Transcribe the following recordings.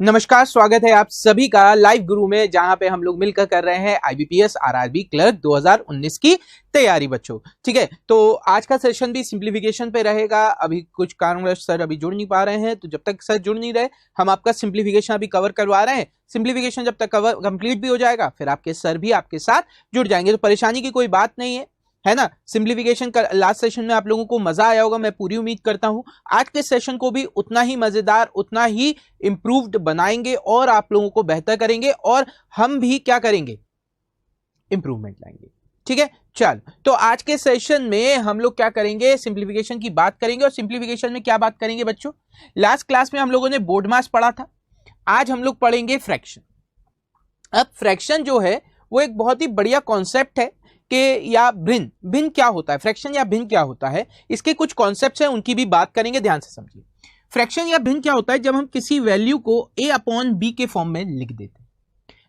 नमस्कार, स्वागत है आप सभी का लाइव गुरु में, जहां पे हम लोग मिलकर कर रहे हैं आईबीपीएस आरआरबी क्लर्क 2019 की तैयारी बच्चों। ठीक है, तो आज का सेशन भी सिंप्लीफिकेशन पे रहेगा। अभी कुछ कारणवश सर अभी जुड़ नहीं पा रहे हैं, तो जब तक सर जुड़ नहीं रहे हम आपका सिंप्लीफिकेशन अभी कवर करवा रहे हैं। सिंप्लीफिकेशन जब तक कवर कंप्लीट भी हो जाएगा, फिर आपके सर भी आपके साथ जुड़ जाएंगे, तो परेशानी की कोई बात नहीं है ना। सिंप्लीफिकेशन का लास्ट सेशन में आप लोगों को मजा आया होगा, मैं पूरी उम्मीद करता हूं। आज के सेशन को भी उतना ही मजेदार, उतना ही इंप्रूव्ड बनाएंगे और आप लोगों को बेहतर करेंगे, और हम भी क्या करेंगे, इंप्रूवमेंट लाएंगे। ठीक है, चल तो आज के सेशन में हम लोग क्या करेंगे, सिंप्लीफिकेशन की बात करेंगे। और सिंप्लीफिकेशन में क्या बात करेंगे बच्चों, लास्ट क्लास में हम लोगों ने बोर्ड मास पढ़ा था, आज हम लोग पढ़ेंगे फ्रैक्शन। अब फ्रैक्शन जो है वो एक बहुत ही बढ़िया कॉन्सेप्ट है कि या भिन्न क्या होता है, फ्रैक्शन या भिन्न क्या होता है, इसके कुछ कॉन्सेप्ट्स हैं, उनकी भी बात करेंगे, ध्यान से समझिए। फ्रैक्शन या भिन्न क्या होता है, जब हम किसी वैल्यू को a अपॉन बी के फॉर्म में लिख देते हैं।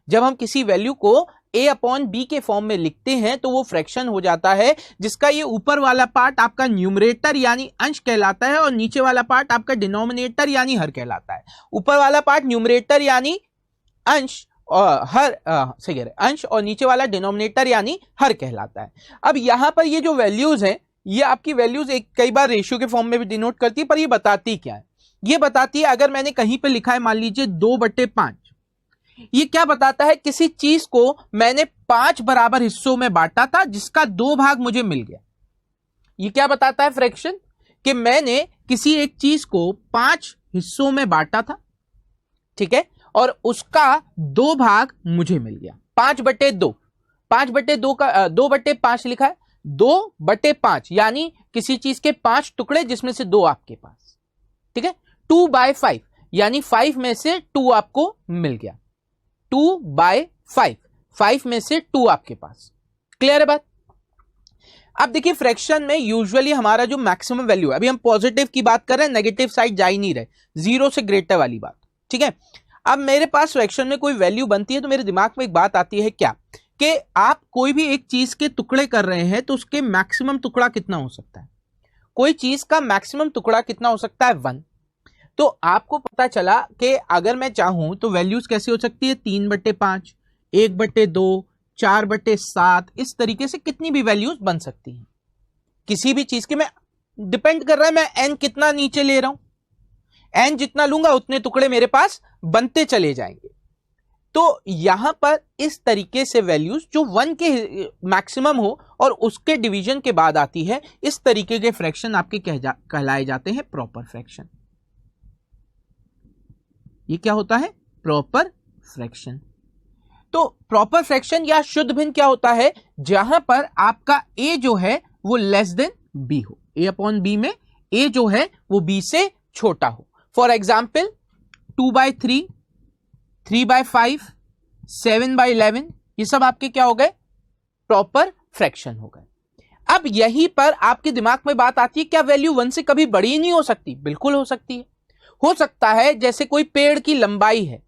जब हम किसी वैल्यू को a अपॉन बी के फॉर्म में लिखते हैं तो वो फ्रैक्शन हो जाता है, जिसका ये ऊपर वाला पार्ट आपका न्यूमरेटर यानी अंश कहलाता है, और नीचे वाला पार्ट आपका डिनोमिनेटर यानी हर कहलाता है। ऊपर वाला पार्ट न्यूमरेटर यानी अंश और हर सही कह रहे, अंश, और नीचे वाला डिनोमिनेटर यानी हर कहलाता है। अब यहां पर ये जो वैल्यूज हैं, ये आपकी वैल्यूज एक कई बार रेशियो के फॉर्म में भी डिनोट करती है, पर ये बताती क्या है, ये बताती है, अगर मैंने कहीं पे लिखा है मान लीजिए 2/5, ये क्या बताता है, किसी चीज को मैंने 5 बराबर हिस्सों में बांटा था, जिसका 2 भाग मुझे मिल गया। ये क्या बताता है फ्रैक्शन, कि मैंने किसी एक चीज को 5 हिस्सों में बांटा था, ठीक है, और उसका 2 भाग मुझे मिल गया। 5/2, 5/2 का 2/5 लिखा है, 2/5 यानी किसी चीज के 5 टुकड़े, जिसमें से 2 आपके पास। ठीक है, 2/5 यानी 5 में से 2 आपको मिल गया। 2/5, 5 में से 2 आपके पास। क्लियर है बात। अब देखिए, फ्रैक्शन में यूजुअली हमारा जो मैक्सिमम वैल्यू है, अभी हम पॉजिटिव की बात कर रहे हैं, नेगेटिव साइड जा ही नहीं रहे, 0 से ग्रेटर वाली बात। ठीक है, अब मेरे पास फ्रैक्शन में कोई वैल्यू बनती है तो मेरे दिमाग में एक बात आती है, क्या कि आप कोई भी एक चीज के टुकड़े कर रहे हैं तो उसके मैक्सिमम टुकड़ा कितना हो सकता है। कोई चीज का मैक्सिमम टुकड़ा कितना हो सकता है, 1। तो आपको पता चला कि अगर मैं चाहूं तो वैल्यूज कैसी हो सकती है, 3/5, 1/2, 4/7, इस तरीके से कितनी भी वैल्यूज बन सकती हैं किसी भी चीज के। मैं डिपेंड कर रहा है मैं n कितना नीचे ले रहा हूं, n जितना लूंगा उतने टुकड़े मेरे पास बनते चले जाएंगे। तो यहां पर इस तरीके से वैल्यूज जो 1 के मैक्सिमम हो और उसके डिवीजन के बाद आती है, इस तरीके के फ्रैक्शन आपके कहलाए जाते हैं प्रॉपर फ्रैक्शन। ये क्या होता है, प्रॉपर फ्रैक्शन। तो प्रॉपर फ्रैक्शन या शुद्ध भिन्न क्या होता है, जहां पर आपका a जो है वो लेस देन b हो, a अपॉन b में a जो है वो b से छोटा हो। फॉर एग्जाम्पल 2/3, 3/5, 7/11, ये सब आपके क्या हो गए, प्रॉपर फ्रैक्शन हो गए। अब यहीं पर आपके दिमाग में बात आती है, क्या वैल्यू 1 से कभी बड़ी नहीं हो सकती? बिल्कुल हो सकती है। हो सकता है जैसे कोई पेड़ की लंबाई है,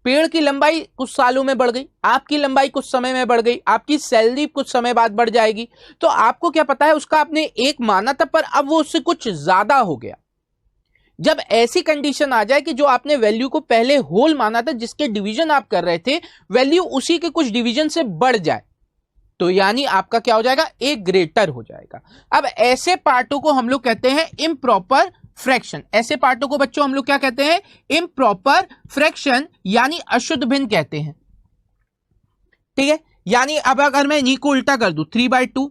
पेड़ की लंबाई कुछ सालों में बढ़ गई, आपकी लंबाई कुछ समय में बढ़ गई, आपकी सैलरी कुछ समय बाद बढ़ जाएगी, तो आपको क्या पता है, उसका आपने 1 माना था पर अब वो उससे कुछ ज्यादा हो गया। जब ऐसी कंडीशन आ जाए कि जो आपने वैल्यू को पहले होल माना था, जिसके डिवीजन आप कर रहे थे, वैल्यू उसी के कुछ डिवीजन से बढ़ जाए, तो यानी आपका क्या हो जाएगा, एक ग्रेटर हो जाएगा। अब ऐसे पार्टों को हम लोग कहते हैं इम्प्रॉपर फ्रैक्शन। ऐसे पार्टों को बच्चों हम लोग क्या कहते हैं, इम्प्रॉपर फ्रैक्शन यानी अशुद्ध भिन्न कहते हैं। ठीक है, यानी अब अगर मैं इन्हीं को उल्टा कर दूं, 3/2,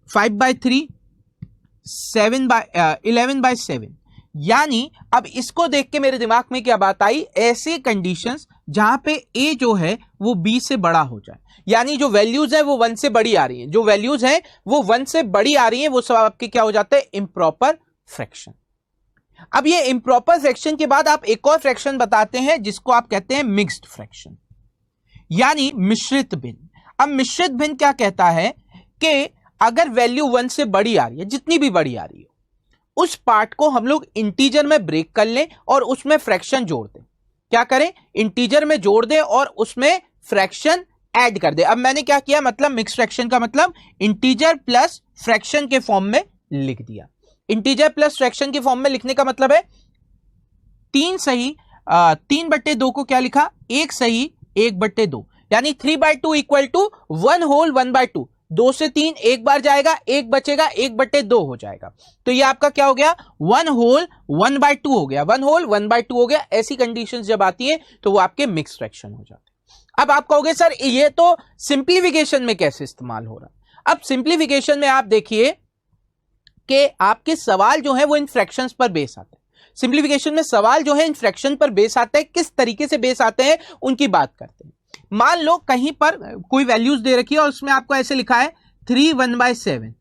5/3, 11/7, यानी अब इसको देख के मेरे दिमाग में क्या बात आई, ऐसे कंडीशंस जहां पे a जो है वो b से बड़ा हो जाए, यानी जो वैल्यूज है वो 1 से बड़ी आ रही हैं, जो वैल्यूज हैं वो 1 से बड़ी आ रही हैं, वो सब आपके क्या हो जाते हैं, इम्प्रॉपर फ्रैक्शन। अब ये इम्प्रॉपर फ्रैक्शन के बाद आप एक और फ्रैक्शन बताते हैं, जिसको आप कहते हैं मिक्स्ड फ्रैक्शन यानी मिश्रित भिन्न। अब मिश्रित भिन्न क्या कहता है कि अगर वैल्यू 1 से बड़ी आ रही है, जितनी भी बड़ी आ रही हो, उस पार्ट को हम लोग इंटीजर में ब्रेक कर लें और उसमें फ्रैक्शन जोड़ दें। क्या करें, इंटीजर में जोड़ दें और उसमें फ्रैक्शन ऐड कर दें। अब मैंने क्या किया, मतलब मिक्स फ्रैक्शन का मतलब इंटीजर प्लस फ्रैक्शन के फॉर्म में लिख दिया। इंटीजर प्लस फ्रैक्शन के फॉर्म में लिखने का मतलब है 3 सही 3/2 को क्या लिखा, 1 सही 1/2, यानी 3/2 इक्वल टू 1 होल 1/2, 2 से 3 एक बार जाएगा, 1 बचेगा, 1/2 हो जाएगा। तो ये आपका क्या हो गया, 1 होल 1/2 हो गया, 1 होल 1/2 हो गया। ऐसी कंडीशंस जब आती है तो वो आपके मिक्स फ्रैक्शन हो जाते हैं। अब आप कहोगे सर ये तो सिंप्लीफिकेशन में कैसे इस्तेमाल हो रहा है। अब सिंप्लीफिकेशन में आप देखिए कि आपके सवाल जो है वो इन फ्रैक्शंस पर बेस आते हैं। सिंप्लीफिकेशन में सवाल जो है इन फ्रैक्शन पर बेस आते हैं, किस तरीके से बेस आते हैं उनकी बात करते हैं। मान लो कहीं पर कोई वैल्यूज दे रखी है और उसमें आपको ऐसे लिखा है 3/1/7,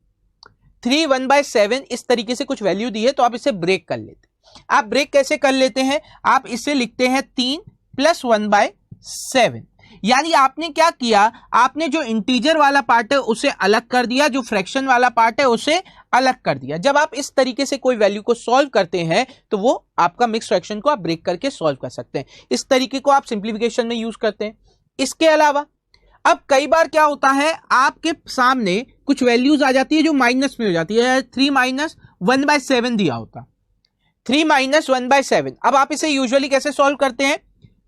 3/1/7 इस तरीके से कुछ वैल्यू दी है, तो आप इसे ब्रेक कर लेते हैं। आप ब्रेक कैसे कर लेते हैं, आप इसे लिखते हैं 3 + 1/7, यानी आपने क्या किया, आपने जो इंटीजर वाला पार्ट है उसे अलग कर दिया, जो फ्रैक्शन वाला पार्ट है उसे अलग कर दिया। जब आप इस तरीके से कोई वैल्यू को सॉल्व करते हैं तो वो आपका मिक्स फ्रैक्शन को आप ब्रेक करके सॉल्व कर सकते हैं। इस तरीके को आप सिंप्लीफिकेशन में यूज करते हैं। इसके अलावा अब कई बार क्या होता है, आपके सामने कुछ वैल्यूज आ जाती है जो माइनस में हो जाती है। 3 - 1/7 दिया होता, 3 - 1/7। अब आप इसे यूजुअली कैसे सॉल्व करते हैं,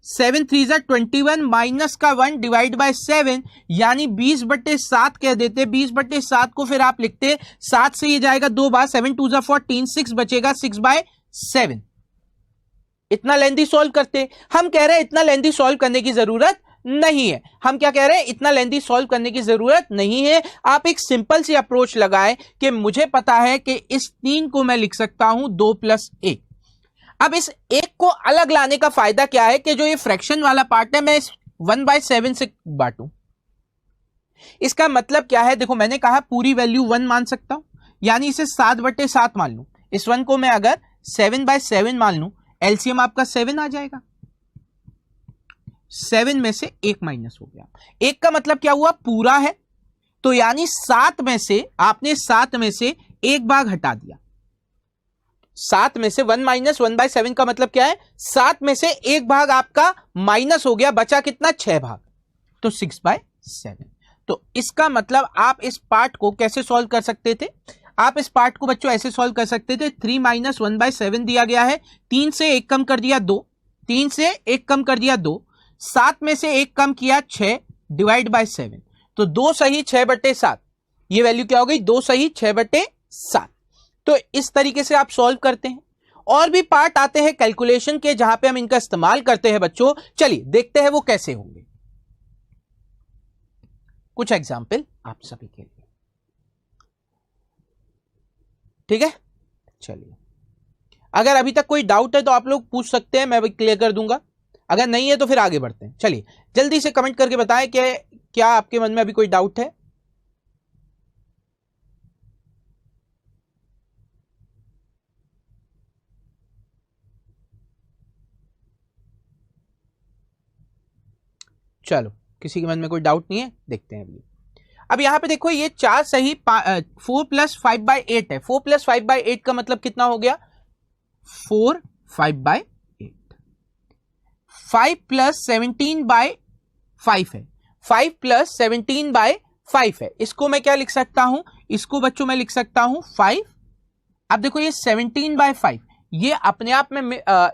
7 3 = 21 माइनस का 1 डिवाइड बाय 7, यानी 20/7 कह देते। 20/7 को फिर आप लिखते 7 से ये जाएगा 2 बार, 7 2 = 14, 6 बचेगा 6/7। इतना लेंथी सॉल्व करते। हम कह रहे हैं इतना लेंथी सॉल्व करने की जरूरत नहीं है। हम क्या कह रहे हैं, इतना लेंथी सॉल्व करने की जरूरत नहीं है। आप एक सिंपल सी अप्रोच लगाएं कि मुझे पता है कि इस 3 को मैं लिख सकता हूं 2 + 1। अब इस 1 को अलग लाने का फायदा क्या है कि जो ये फ्रैक्शन वाला पार्ट है मैं इस 1/7 से बांटूं। इसका मतलब क्या है, देखो मैंने कहा पूरी वैल्यू 1 मान सकता हूं, यानी इसे 7/7 मान लूं। इस 1 को मैं अगर 7/7 मान लूं, एलसीएम आपका 7 आ जाएगा। 7 में से 1 माइनस हो गया। 1 का मतलब क्या हुआ, पूरा है, तो यानी 7 में से आपने 7 में से 1 भाग हटा दिया। 7 में से 1 - 1/7 का मतलब क्या है, 7 में से 1 भाग आपका माइनस हो गया, बचा कितना, 6 भाग, तो 6/7। तो इसका मतलब आप इस पार्ट को कैसे सॉल्व कर सकते थे, आप इस पार्ट को बच्चों ऐसे सॉल्व कर सकते थे। 3 - 1/7 दिया गया है, 3 से 1 कम कर दिया 2, 3 से 1 कम कर दिया 2, 7 में से 1 कम किया 6 डिवाइड बाय 7, तो 2 सही 6/7। ये वैल्यू क्या हो गई, 2 सही 6/7। तो इस तरीके से आप सॉल्व करते हैं। और भी पार्ट आते हैं कैलकुलेशन के जहां पे हम इनका इस्तेमाल करते हैं बच्चों। चलिए देखते हैं वो कैसे होंगे। कुछ एग्जाम्पल आप सभी के लिए, ठीक है। चलिए, अगर अभी तक कोई डाउट है तो आप लोग पूछ सकते हैं, मैं भी क्लियर कर दूंगा। अगर नहीं है तो फिर आगे बढ़ते हैं। चलिए जल्दी से कमेंट करके बताएं कि क्या आपके मन में अभी कोई डाउट है। चलो, किसी के मन में कोई डाउट नहीं है, देखते हैं अभी। अब यहां पे देखो ये 4 सही 4 + 5/8 है। 4 + 5/8 का मतलब कितना हो गया, 4 5/8। 5 + 17/5 है, 5 + 17/5 है। इसको मैं क्या लिख सकता हूं, इसको बच्चों मैं लिख सकता हूं 5। अब देखो ये 17/5 ये अपने आप में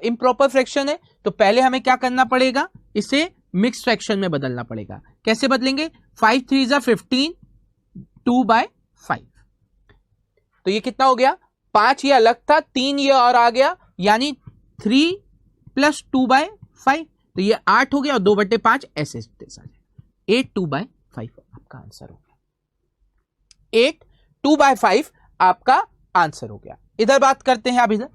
इम्प्रॉपर फ्रैक्शन है, तो पहले हमें क्या करना पड़ेगा, इसे मिक्स फ्रैक्शन में बदलना पड़ेगा। कैसे बदलेंगे, 5 3 = 15, 2/5। तो ये कितना हो गया, 5 ये अलग था, 3 ये और आ गया, यानी 3 + 2/5, तो ये 8 हो गया, और 2/5 ऐसे आ जाएगा। 8 2/5 आपका आंसर हो गया। 8 2/5 आपका आंसर हो गया। इधर बात करते हैं अब इधर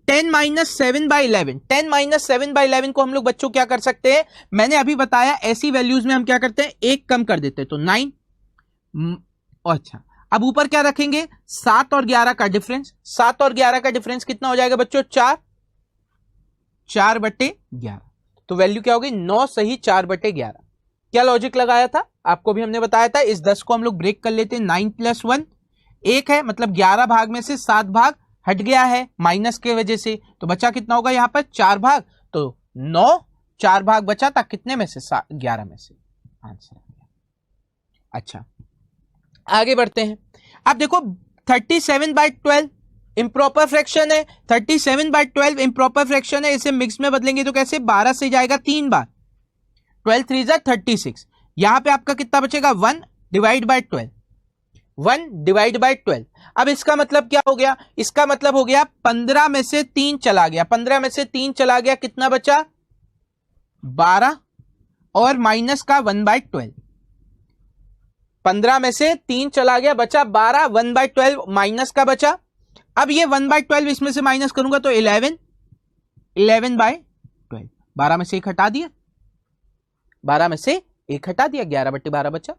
10 - 7/11। 10 - 7/11 को हम लोग बच्चों क्या कर सकते हैं, मैंने अभी बताया ऐसी वैल्यूज में हम क्या करते हैं, 1 कम कर देते हैं, तो 9। अच्छा, अब ऊपर क्या रखेंगे, 7 और 11 का डिफरेंस। 7 और 11 का डिफरेंस कितना हो जाएगा बच्चों, 4, 4/11। तो वैल्यू क्या होगी, 9 सही 4/11। क्या लॉजिक लगाया था, आपको भी हमने बताया था। इस 10 को हम लोग ब्रेक कर लेते हैं, 9 + 1 1 है, मतलब 11 भाग में से 7 भाग हट गया है माइनस के वजह से, तो बचा कितना होगा यहाँ पर, 4 भाग, तो 9 4 भाग बचा था कितने में से, 11 में से, आंसर आ गया। अच्छा, आगे बढ़ते हैं। अब देखो 37/12, इम्प्रॉपर फ्रैक्शन है, 37/12 इम्प्रॉपर फ्रैक्शन है, इसे मिक्स में बदलेंगे तो कैसे, 12 से जाएगा 3 बार, 12 3 जा 36, यहां पे आपका कितना बचेगा 1 डिवाइड बाय 12, 1 डिवाइड बाय 12। अब इसका मतलब क्या हो गया, इसका मतलब हो गया 15 में से 3 चला गया, 15 में से 3 चला गया, कितना बचा 12 और माइनस का 1/12, 15 में से 3 चला गया, बचा 12, 1/12 माइनस का बचा। अब ये 1/12 इसमें से माइनस करूंगा तो 11, 11/12, 12 में से 1 हटा दिया, 12 में से 1 हटा दिया, 11/12 बचा।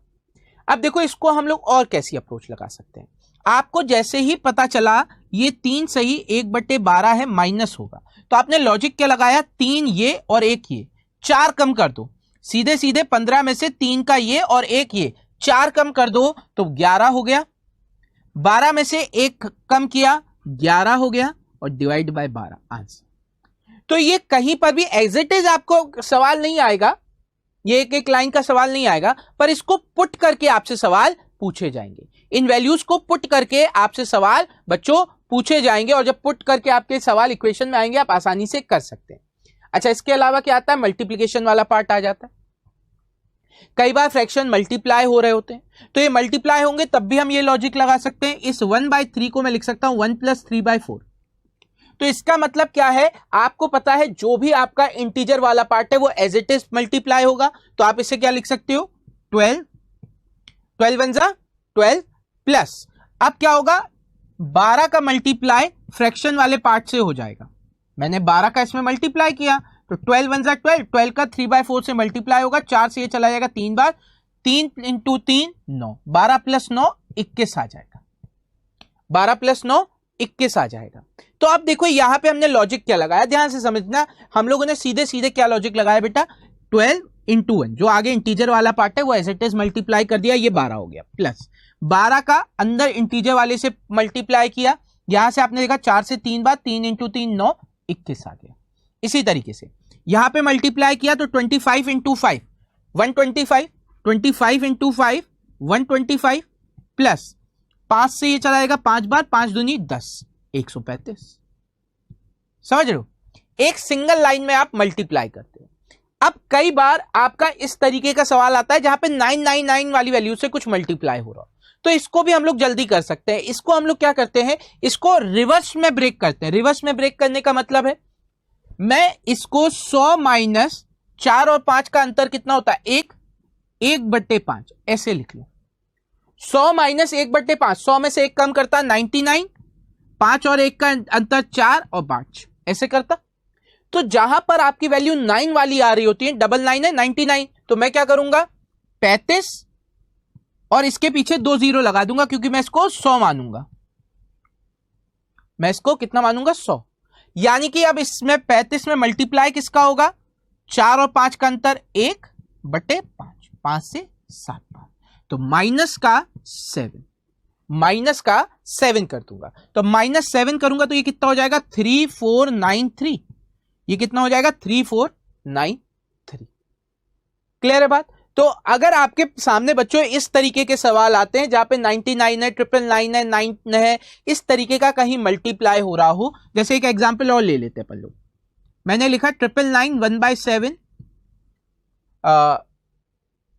अब देखो इसको हम लोग और कैसी अप्रोच लगा सकते हैं। आपको जैसे ही पता चला ये 3 सही 1/12 है, माइनस होगा, तो आपने लॉजिक क्या लगाया, 3 ये और 1 ये, 4 कम कर दो, सीधे सीधे 15 में से 3 का ये और 1 ये, 4 कम कर दो तो 11 हो गया, 12 में से 1 कम किया 11 हो गया, और डिवाइड बाय 12 आंसर। तो ये कहीं पर भी एज इट इज आपको सवाल नहीं आएगा, ये एक एक लाइन का सवाल नहीं आएगा, पर इसको पुट करके आपसे सवाल पूछे जाएंगे, इन वैल्यूज को पुट करके आपसे सवाल बच्चों पूछे जाएंगे, और जब पुट करके आपके सवाल इक्वेशन में आएंगे आप आसानी से कर सकते हैं। अच्छा, इसके अलावा क्या आता है, मल्टीप्लीकेशन वाला पार्ट आ जाता है। कई बार फ्रैक्शन मल्टीप्लाई हो रहे होते हैं, तो ये मल्टीप्लाई होंगे तब भी हम ये लॉजिक लगा सकते हैं, इस 1/3 को मैं लिख सकता हूं 1 + 3/4। तो इसका मतलब क्या है, आपको पता है जो भी आपका इंटीजर वाला पार्ट है वो एज इट इज मल्टीप्लाई होगा, तो आप इसे क्या लिख सकते हो 12, 12 1 जा 12 प्लस, अब क्या होगा 12 का मल्टीप्लाई फ्रैक्शन वाले पार्ट से हो जाएगा, मैंने 12 का इसमें मल्टीप्लाई किया तो 12 1 जा 12, 12 का 3/4 से मल्टीप्लाई होगा, 4 से ये चला जाएगा 3 बार, 3 × 3 9, 12 + 9 21 आ जाएगा, 12 + 9 21 आ जाएगा। तो अब देखो यहां पे हमने लॉजिक क्या लगाया, ध्यान से समझना, हम लोगों ने सीधे सीधे क्या लॉजिक लगाया बेटा, 12 × 1 जो आगे इंटीजर वाला पार्ट है वो एज इट इज मल्टीप्लाई कर दिया, ये 12 हो गया, प्लस 12 का अंदर इंटीजर वाले से मल्टीप्लाई किया, यहां से आपने देखा 4 से 3 बार, 3 × 3 9 21 आ गया। इसी तरीके से यहां पे मल्टीप्लाई किया तो 25 × 5 125, 25 × 5 125 प्लस 5 से ये चलाएगा 5 बार, 5 दूनी 10, 135। समझ रहे हो, एक सिंगल लाइन में आप मल्टीप्लाई करते हो। अब कई बार आपका इस तरीके का सवाल आता है जहां पे 999 वाली वैल्यू से कुछ मल्टीप्लाई हो रहा हो, तो इसको भी हम लोग जल्दी कर सकते हैं। इसको हम लोग क्या करते हैं, इसको रिवर्स में ब्रेक करते हैं। रिवर्स में ब्रेक करने का मतलब है मैं इसको 100 माइनस 4 और 5 का अंतर कितना होता है 1, 1/5 ऐसे लिख लो, 100 माइनस 1/5, 100 में से 1 कम करता 99, 5 और 1 का अंतर 4 और 5 ऐसे करता। तो जहां पर आपकी वैल्यू 9 वाली आ रही होती है, 99 है 99, तो मैं क्या करूंगा 35 और इसके पीछे 2 0 लगा दूंगा, क्योंकि मैं इसको 100 मानूंगा, मैं इसको कितना मानूंगा 100, यानी कि अब इसमें 35 में मल्टीप्लाई किसका होगा, 4 और 5 का अंतर 1/5, 5 से 7 बार, तो माइनस का 7 कर दूंगा, तो -7 करूंगा तो ये कितना हो जाएगा 3493, ये कितना हो जाएगा 3493। क्लियर है बात। तो अगर आपके सामने बच्चों इस तरीके के सवाल आते हैं जहां पे 99 है, 999 है, 9 है, इस तरीके का कहीं मल्टीप्लाई हो रहा हो, जैसे एक एग्जांपल और ले लेते हैं अपन लोग, मैंने लिखा 999 1/7,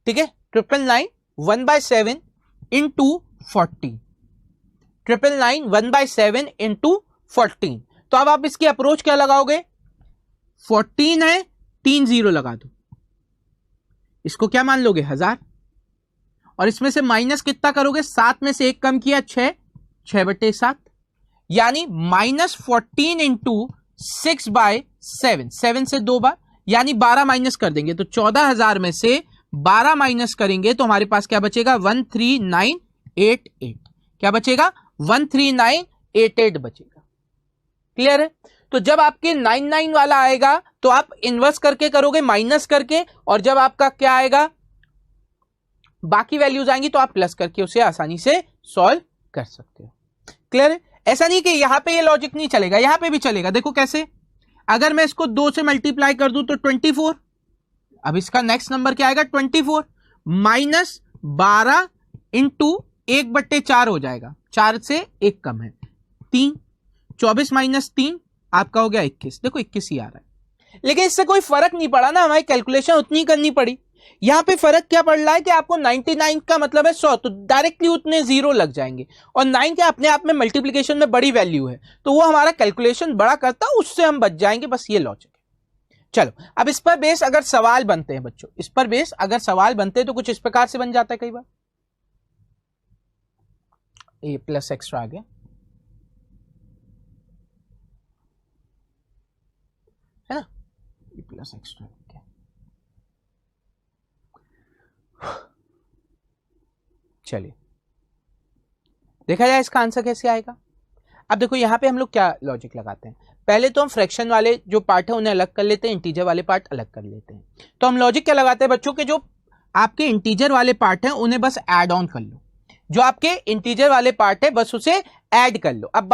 ठीक है, 999 1/7 इंटू 14, 999 1/7 इंटू 14। तो अब आप इसकी अप्रोच क्या लगाओगे, 14 है 3 0 लगा दो, इसको क्या मान लोगे 1000, और इसमें से माइनस कितना करोगे, 7 में से 1 कम किया 6, 6/7, यानी -14 इंटू 6/7, 7 से 2 बार, यानी 12 माइनस कर देंगे तो 14,000 में से 12 माइनस करेंगे तो हमारे पास क्या बचेगा 13988, क्या बचेगा 13988 बचेगा। क्लियर है। तो जब आपके 99 वाला आएगा तो आप इन्वर्स करके करोगे, माइनस करके, और जब आपका क्या आएगा बाकी वैल्यूज आएंगी तो आप प्लस करके उसे आसानी से सॉल्व कर सकते हो। क्लियर है। ऐसा नहीं कि यहां पे ये लॉजिक नहीं चलेगा, यहां पे भी चलेगा। देखो कैसे, अगर मैं इसको 2 से मल्टीप्लाई कर दूं तो 24, अब इसका नेक्स्ट नंबर क्या आएगा 24 माइनस 12 इंटू 1/4 हो जाएगा, 4 से 1 कम है 3, 24 माइनस 3 आपका हो गया 21। देखो 21 ही आ रहा है, लेकिन इससे कोई फर्क नहीं पड़ा ना, हमारी कैलकुलेशन उतनी ही करनी पड़ी। यहां पे फर्क क्या पड़ रहा है कि आपको 99 का मतलब है 100, तो डायरेक्टली उतने जीरो लग जाएंगे, और 9 के अपने आप में मल्टीप्लीकेशन में बड़ी वैल्यू है, तो वो हमारा कैलकुलेशन बड़ा करता है, उससे हम बच जाएंगे। बस ये लॉजिक है। चलो अब इस पर बेस अगर सवाल बनते हैं बच्चों, इस पर बेस अगर सवाल बनते हैं तो कुछ इस प्रकार से बन जाता है कई बार। ए प्लस एक्स्ट्रा आ गया, है ना, ए प्लस एक्स्ट्रा। चलिए देखा जाए इसका आंसर कैसे आएगा। अब देखो यहां पे हम लोग क्या लॉजिक लगाते हैं, पहले तो हम फ्रैक्शन वाले जो पार्ट है उन्हें अलग कर लेते हैं, इंटीजर वाले पार्ट अलग कर लेते हैं। तो हम लॉजिक क्या लगाते हैं बच्चों के, जो आपके इंटीजर वाले पार्ट हैं उन्हें बस ऐड ऑन कर लो, जो आपके इंटीजर वाले पार्ट है बस उसे ऐड कर लो। अब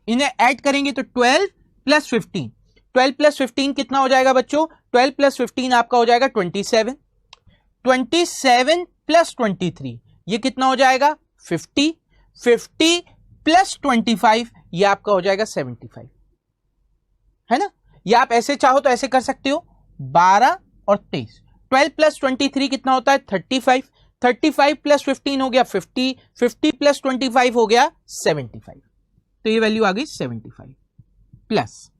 इन्हें ऐड करेंगे तो 12 प्लस 15, 12 प्लस 15 कितना हो जाएगा बच्चों, 12 प्लस 15 आपका हो जाएगा 27, 27 प्लस 23 ये कितना हो जाएगा 50, 50 प्लस 25 ये आपका हो जाएगा 75, है ना। ये आप ऐसे चाहो तो ऐसे कर सकते हो, 12 और 23, 12 प्लस 23 कितना होता है 35, 35 प्लस 15 हो गया 50, 50 प्लस 25 हो गया 75, तो ये वैल्यू आ गई 75 प्लस।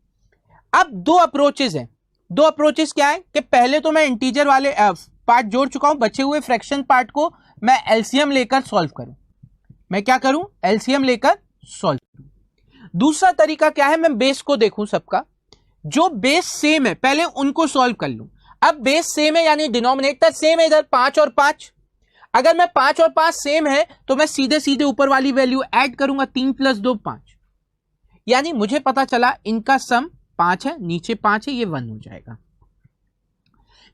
अब दो अप्रोचेस हैं, दो अप्रोचेस क्या है कि पहले तो मैं इंटीजर वाले पार्ट जोड़ चुका हूं, बचे हुए फ्रैक्शन पार्ट को मैं एलसीएम लेकर सॉल्व करूं, मैं क्या करूं एलसीएम लेकर सॉल्व करूं। दूसरा तरीका क्या है, मैं बेस को देखूं सबका, जो बेस सेम है पहले उनको सॉल्व कर लूं। अब बेस सेम है यानी डिनोमिनेटर सेम है, इधर 5 और 5, अगर मैं 5 और 5 सेम है तो मैं सीधे सीधे ऊपर वाली वैल्यू ऐड करूंगा, 3 प्लस 2 5, यानी मुझे पता चला इनका सम 5 है, नीचे 5 है, ये 1 हो जाएगा।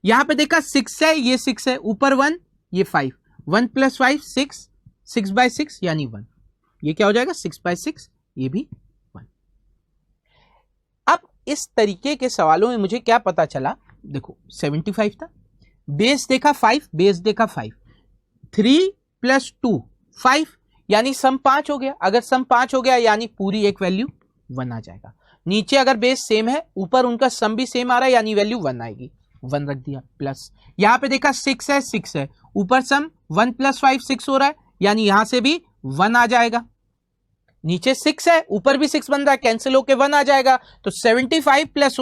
यहां पे देखा 6 है, ये 6 है, ऊपर 1 ये 5, 1 प्लस 5 6, 6 बाय 6 यानी 1, ये क्या हो जाएगा 6 बाय 6, ये भी 1। अब इस तरीके के सवालों में मुझे क्या पता चला, देखो 75 था, बेस देखा 5, बेस देखा 5, 3 प्लस 2 5 यानी सम 5 हो गया, अगर सम 5 हो गया यानी पूरी एक वैल्यू 1 आ जाएगा। नीचे अगर बेस सेम है ऊपर उनका सम भी सेम आ रहा है यानी वैल्यू 1 आएगी, 1 रख दिया प्लस। यहां पे देखा 6 है, 6 है, ऊपर सम 1 प्लस 5 6 हो रहा है यानी यहां से भी 1 आ जाएगा, नीचे 6 है ऊपर भी 6 बन रहा है, कैंसिल होके 1 आ जाएगा, तो 75 प्लस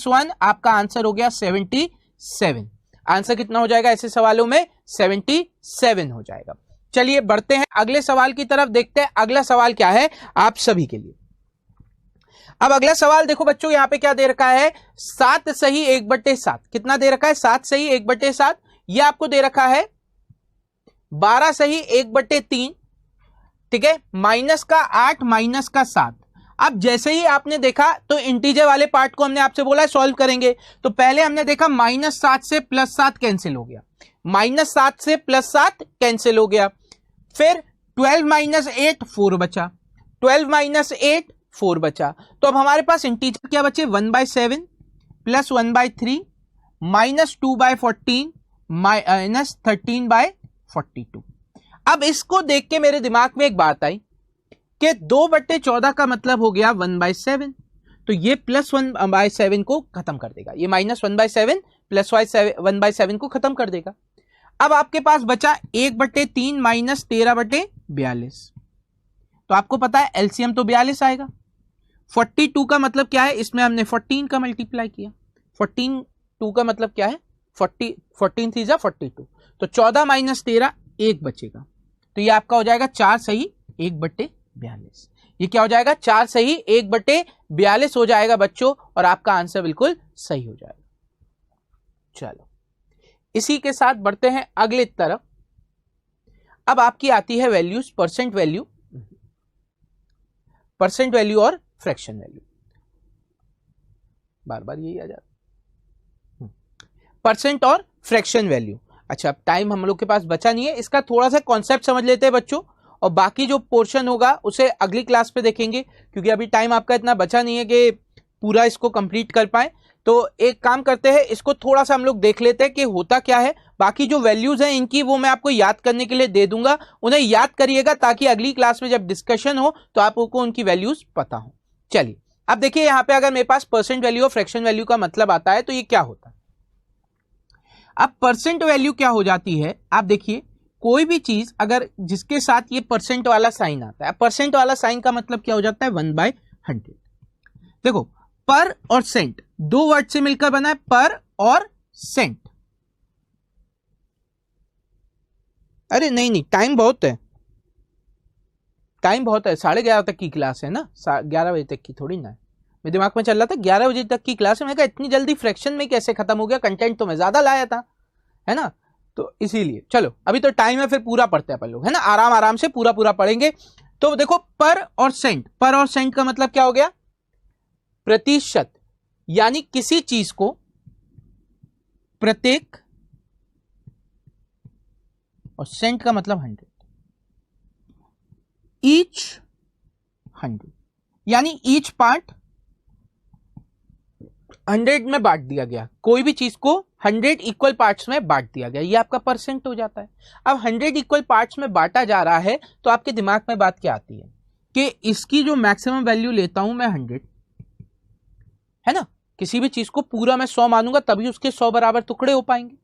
1 आपका आंसर हो गया 77। आंसर कितना हो जाएगा ऐसे सवालों में 77 हो जाएगा। चलिए बढ़ते हैं अगले सवाल की तरफ, देखते हैं अगला सवाल क्या है आप सभी के लिए। अब अगला सवाल देखो बच्चों, यहां पे क्या दे रखा है 7 सही 1/7, कितना दे रखा है 7 सही 1/7, यह आपको दे रखा है 12 सही 1/3, ठीक है, माइनस का 8 माइनस का 7। अब जैसे ही आपने देखा तो इंटीजर वाले पार्ट को हमने आपसे बोला है सॉल्व करेंगे, तो पहले हमने देखा -7 से +7 कैंसिल हो गया, -7 से +7 कैंसिल हो गया, फिर 12 माइनस 8 4 बचा, 12 माइनस 8 4 बचा, तो अब हमारे पास इंटीजर क्या बचे 1/7 प्लस 1/3 माइनस 2/14 माइनस 13/42। अब इसको देख के मेरे दिमाग में एक बात आई कि 2/14 का मतलब हो गया 1/7, तो ये प्लस 1/7 को खत्म कर देगा, ये -1/7 प्लस 1/7 को खत्म कर देगा। अब आपके पास बचा 1/3 माइनस 13/42, तो आपको पता है एलसीएम तो 42 आएगा। 42 का मतलब क्या है, इसमें हमने 14 का मल्टीप्लाई किया, 14 का मतलब क्या है 14 3 42, तो 14 माइनस 13 1 बचेगा, तो ये आपका हो जाएगा 4 सही 1/42। ये क्या हो जाएगा 4 सही 1/42 हो जाएगा बच्चों, और आपका आंसर बिल्कुल सही हो जाएगा। चलो इसी के साथ बढ़ते हैं अगले तरफ। अब आपकी आती है वैल्यूज, परसेंट वैल्यू और फ्रैक्शन वैल्यू, बार बार यही आ जाता, परसेंट और फ्रैक्शन वैल्यू। अच्छा अब टाइम हम लोग के पास बचा नहीं है, इसका थोड़ा सा कॉन्सेप्ट समझ लेते हैं बच्चों, और बाकी जो पोर्शन होगा उसे अगली क्लास पे देखेंगे, क्योंकि अभी टाइम आपका इतना बचा नहीं है कि पूरा इसको कंप्लीट कर पाए। तो एक काम करते हैं, इसको थोड़ा सा हम लोग देख लेते हैं कि होता क्या है। बाकी जो वैल्यूज हैं इनकी वो मैं आपको याद करने के लिए दे दूंगा, उन्हें याद करिएगा ताकि अगली क्लास में जब डिस्कशन हो तो आपको उनकी वैल्यूज पता हो। चलिए अब देखिए यहां पे अगर मेरे पास परसेंट वैल्यू और फ्रैक्शन वैल्यू का मतलब आता है तो ये क्या होता है। अब परसेंट वैल्यू क्या हो जाती है, आप देखिए कोई भी चीज अगर जिसके साथ ये परसेंट वाला साइन आता है, परसेंट वाला साइन का मतलब क्या हो जाता है 1/100। देखो पर और सेंट दो वर्ड से मिलकर बना है, पर और सेंट। अरे नहीं नहीं टाइम बहुत है, टाइम बहुत है, 11:30 तक की क्लास है ना, 11 बजे तक की थोड़ी ना है। मेरे दिमाग में चल रहा था 11 बजे तक की क्लास है, मैंने कहा इतनी जल्दी फ्रैक्शन में कैसे खत्म हो गया, कंटेंट तो मैं ज्यादा लाया था, है ना। तो इसीलिए चलो अभी तो टाइम है, फिर पूरा पढ़ते हैं अपन लोग, है ना, आराम आराम से पूरा पूरा पढ़ेंगे। तो देखो पर और सेंट, पर और सेंट का मतलब क्या हो गया, प्रतिशत, यानी किसी चीज को प्रत्येक, और सेंट का मतलब 100, ईच 100, यानी ईच पार्ट 100 में बांट दिया गया, कोई भी चीज को 100 इक्वल पार्ट्स में बांट दिया गया, ये आपका परसेंट हो जाता है। अब 100 इक्वल पार्ट्स में बांटा जा रहा है तो आपके दिमाग में बात क्या आती है कि इसकी जो मैक्सिमम वैल्यू लेता हूं मैं 100, है ना, किसी भी चीज को पूरा मैं 100 मानूंगा तभी उसके 100 बराबर टुकड़े हो पाएंगे।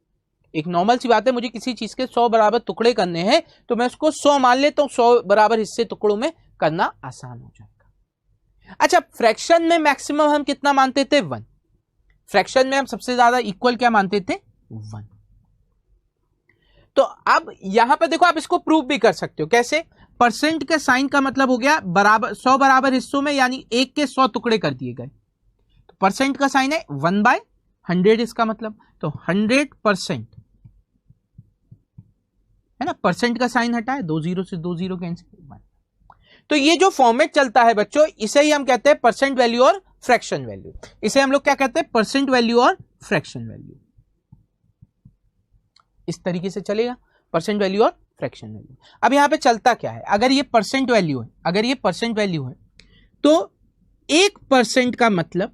एक नॉर्मल सी बात है, मुझे किसी चीज के 100 बराबर टुकड़े करने हैं तो मैं उसको 100 मान लेता हूं, 100 बराबर हिस्से टुकड़ों में करना आसान हो जाएगा। अच्छा फ्रैक्शन में मैक्सिमम हम कितना मानते थे 1, फ्रैक्शन में हम सबसे ज्यादा इक्वल क्या मानते थे 1। तो अब यहां पर देखो आप इसको प्रूव भी कर सकते हो, कैसे, परसेंट के साइन का मतलब हो गया बराबर 100 बराबर हिस्सों में, यानी 1 के 100 टुकड़े कर दिए गए, तो परसेंट का साइन है 1/100 इसका मतलब, तो 100%, है ना, परसेंट का साइन हटा है, 2 0 से 2 0 कैंसिल। तो ये जो फॉर्मेट चलता है बच्चों इसे ही हम कहते हैं परसेंट वैल्यू और फ्रैक्शन वैल्यू, इसे हम लोग क्या कहते हैं, परसेंट वैल्यू और फ्रैक्शन वैल्यू। इस तरीके से चलेगा परसेंट वैल्यू और फ्रैक्शन वैल्यू। अब यहां पे चलता क्या है, अगर ये परसेंट वैल्यू है, अगर ये परसेंट वैल्यू है तो 1% का मतलब,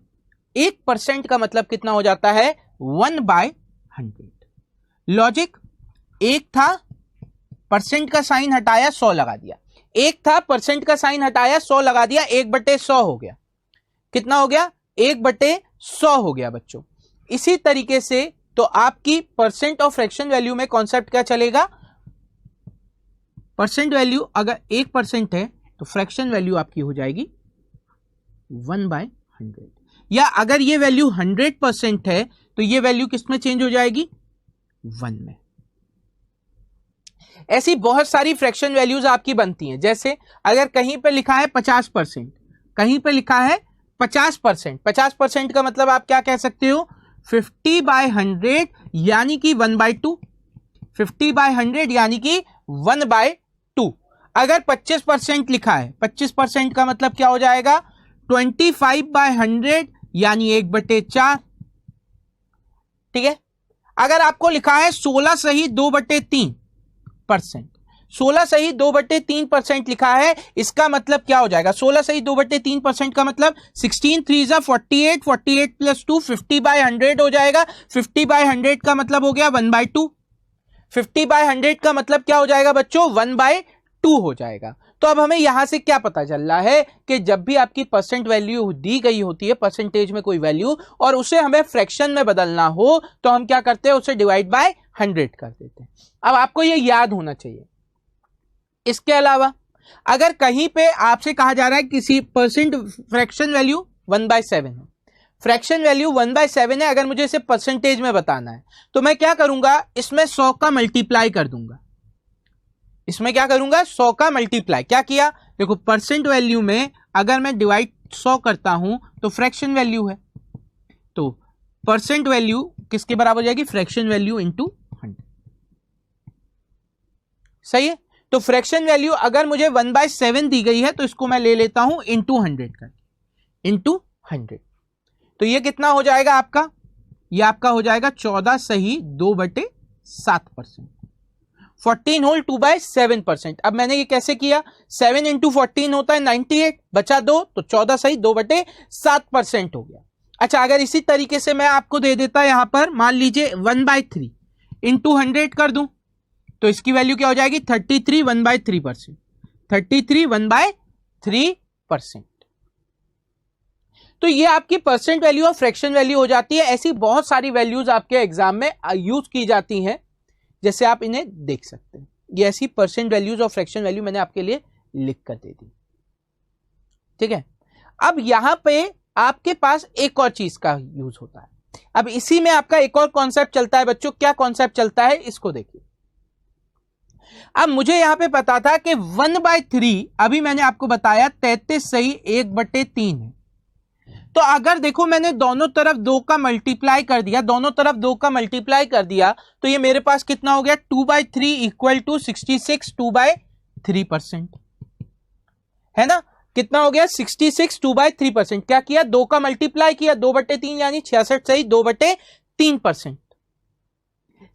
1% का मतलब कितना हो जाता है 1/100। लॉजिक, एक था परसेंट का साइन हटाया 100 लगा दिया, एक था परसेंट का साइन हटाया 100 लगा दिया, 1/100 हो गया, कितना हो गया 1/100 हो गया बच्चों। इसी तरीके से तो आपकी परसेंट और फ्रैक्शन वैल्यू में कॉन्सेप्ट क्या चलेगा, परसेंट वैल्यू अगर 1% है तो फ्रैक्शन वैल्यू आपकी हो जाएगी 1/100, या अगर ये वैल्यू 100% है तो ये वैल्यू किस में चेंज हो जाएगी 1 में। ऐसी बहुत सारी फ्रैक्शन वैल्यूज आपकी बनती हैं, जैसे अगर कहीं पे लिखा है 50%, कहीं पे लिखा है 50%, 50% का मतलब आप क्या कह सकते हो 50/100 यानी कि 1/2, 50/100 यानी कि 1/2। अगर 25% लिखा है, 25% का मतलब क्या हो जाएगा 25/100 यानी 1/4, ठीक है। अगर आपको लिखा है 16 सही 2/3%, 16 सही 2/3% लिखा है, इसका मतलब क्या हो जाएगा 16 सही 2/3% का मतलब 16 3 जा 48, 48 + 2 50/100 हो जाएगा, 50/100 का मतलब हो गया 1/2, 50/100 का मतलब क्या हो जाएगा बच्चों 1/2 हो जाएगा। तो अब हमें यहां से क्या पता चल रहा है कि जब भी आपकी परसेंट वैल्यू दी गई होती है, परसेंटेज में कोई वैल्यू, और उसे हमें फ्रैक्शन में बदलना हो तो हम क्या करते हैं उसे डिवाइड बाय 100 कर देते हैं। अब आपको यह याद होना चाहिए। इसके अलावा अगर कहीं पे आपसे कहा जा रहा है किसी परसेंट फ्रैक्शन वैल्यू 1/7 है, फ्रैक्शन वैल्यू 1/7 है, अगर मुझे इसे परसेंटेज में बताना है तो मैं क्या करूंगा इसमें 100 का मल्टीप्लाई कर दूंगा, इसमें क्या करूंगा 100 का मल्टीप्लाई। क्या किया, देखो परसेंट वैल्यू में अगर मैं डिवाइड 100 करता हूं तो फ्रैक्शन वैल्यू है, तो परसेंट वैल्यू किसके बराबर हो जाएगी फ्रैक्शन वैल्यू इंटू 100, सही है। तो फ्रैक्शन वैल्यू अगर मुझे 1/7 दी गई है तो इसको मैं ले लेता हूं इंटू 100 कर, इंटू 100, तो ये कितना हो जाएगा आपका, ये आपका हो जाएगा 14 सही 2/7%, 14 होल 2/7%। अब मैंने ये कैसे किया, 7 इंटू 14 होता है 98, बचा 2 तो 14 सही 2/7% हो गया। अच्छा अगर इसी तरीके से मैं आपको दे देता यहां पर मान लीजिए 1/3 इंटू 100 कर दूं तो इसकी वैल्यू क्या हो जाएगी 33 1/3%, 33 1/3%। तो ये आपकी परसेंट वैल्यू और फ्रैक्शन वैल्यू हो जाती है। ऐसी बहुत सारी वैल्यूज आपके एग्जाम में यूज की जाती हैं, जैसे आप इन्हें देख सकते हैं। ये ऐसी परसेंट वैल्यूज और फ्रैक्शन वैल्यू मैंने आपके लिए लिख कर दे दी, ठीक है। अब यहां पे आपके पास एक और चीज का यूज होता है। अब इसी में आपका एक और कॉन्सेप्ट चलता है बच्चों। क्या कॉन्सेप्ट चलता है, इसको देखिए। अब मुझे यहां पे पता था कि 1/3, अभी मैंने आपको बताया 33 सही 1/3 है। तो अगर देखो मैंने दोनों तरफ 2 का मल्टीप्लाई कर दिया, दोनों तरफ 2 का मल्टीप्लाई कर दिया, तो ये मेरे पास कितना हो गया, 2/3 इक्वल टू 66 2/3%, है ना। कितना हो गया, 66 2/3%। क्या किया, 2 का मल्टीप्लाई किया, 2/3 यानी 66 सही 2/3%,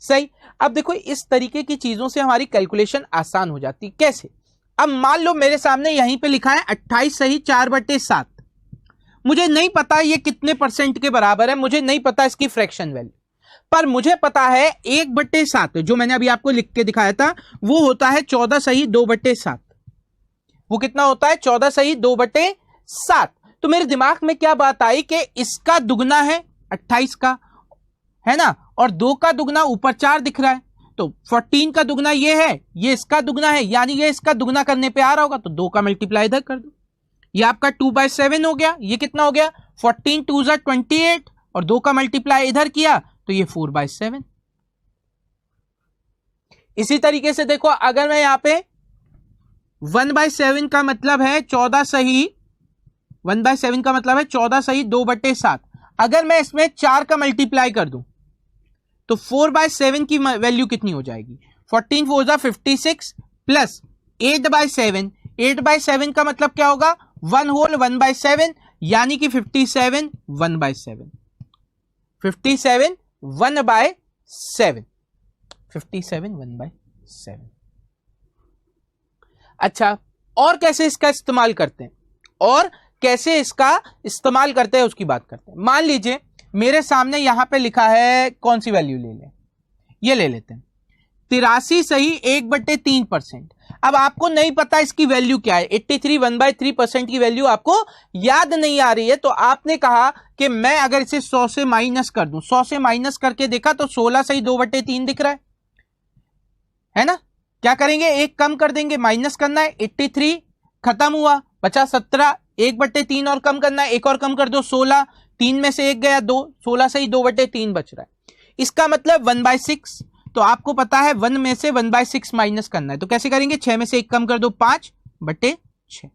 सही। अब देखो इस तरीके की चीजों से हमारी कैलकुलेशन आसान हो जाती। कैसे, अब मान लो मेरे सामने यहीं पे लिखा है 28 सही 4/7। मुझे नहीं पता ये कितने परसेंट के बराबर है, मुझे नहीं पता इसकी फ्रैक्शन वैल्यू, पर मुझे पता है 1/7 जो मैंने अभी आपको लिख के दिखाया था वो होता है 14 सही 2/7। वो कितना होता है, 14 सही 2/7। तो मेरे दिमाग में क्या बात आई कि इसका दुगना है 28 का, है ना, और 2 का दुगना ऊपर 4 दिख रहा है, तो 14 का दुगना ये है, ये इसका दुगना है, यानी ये इसका दुगना करने पे आ रहा होगा, तो 2 का मल्टीप्लाई इधर कर दो, ये आपका 2/7 हो गया। ये कितना हो गया, 14 2 28, और 2 का मल्टीप्लाई इधर किया तो ये 4/7। इसी तरीके से देखो, अगर मैं यहां पे 1/7 का मतलब है 14 सही, 1/7 का मतलब है 14 सही 2/7। अगर मैं इसमें 4 का मल्टीप्लाई कर दूं तो 4/7 की वैल्यू कितनी हो जाएगी, 14 4 56 प्लस 8/7। 8/7 का मतलब क्या होगा, 1 होल 1/7, यानी कि 57 1/7, 57 1/7, 57 1/7। अच्छा, और कैसे इसका इस्तेमाल करते हैं, और कैसे इसका इस्तेमाल करते हैं उसकी बात करते हैं। मान लीजिए मेरे सामने यहां पे लिखा है, कौन सी वैल्यू ले लें, ये ले लेते हैं 83 सही 1/3%। अब आपको नहीं पता इसकी वैल्यू क्या है, 83 1/3% की वैल्यू आपको याद नहीं आ रही है, तो आपने कहा कि मैं अगर इसे 100 से माइनस कर दूं, 100 से माइनस करके देखा तो 16 सही 2/3 दिख रहा है ना। क्या करेंगे, एक कम कर देंगे, माइनस करना है, 83 खत्म हुआ, बचा 17, 1/3 और कम करना है, एक और कम कर दो 16, 3 में से 1 गया 2, 16 सही 2/3 बच रहा है। इसका मतलब 1/6, तो आपको पता है 1 में से 1/6 माइनस करना है, तो कैसे करेंगे, 6 में से 1 कम कर दो 5/6।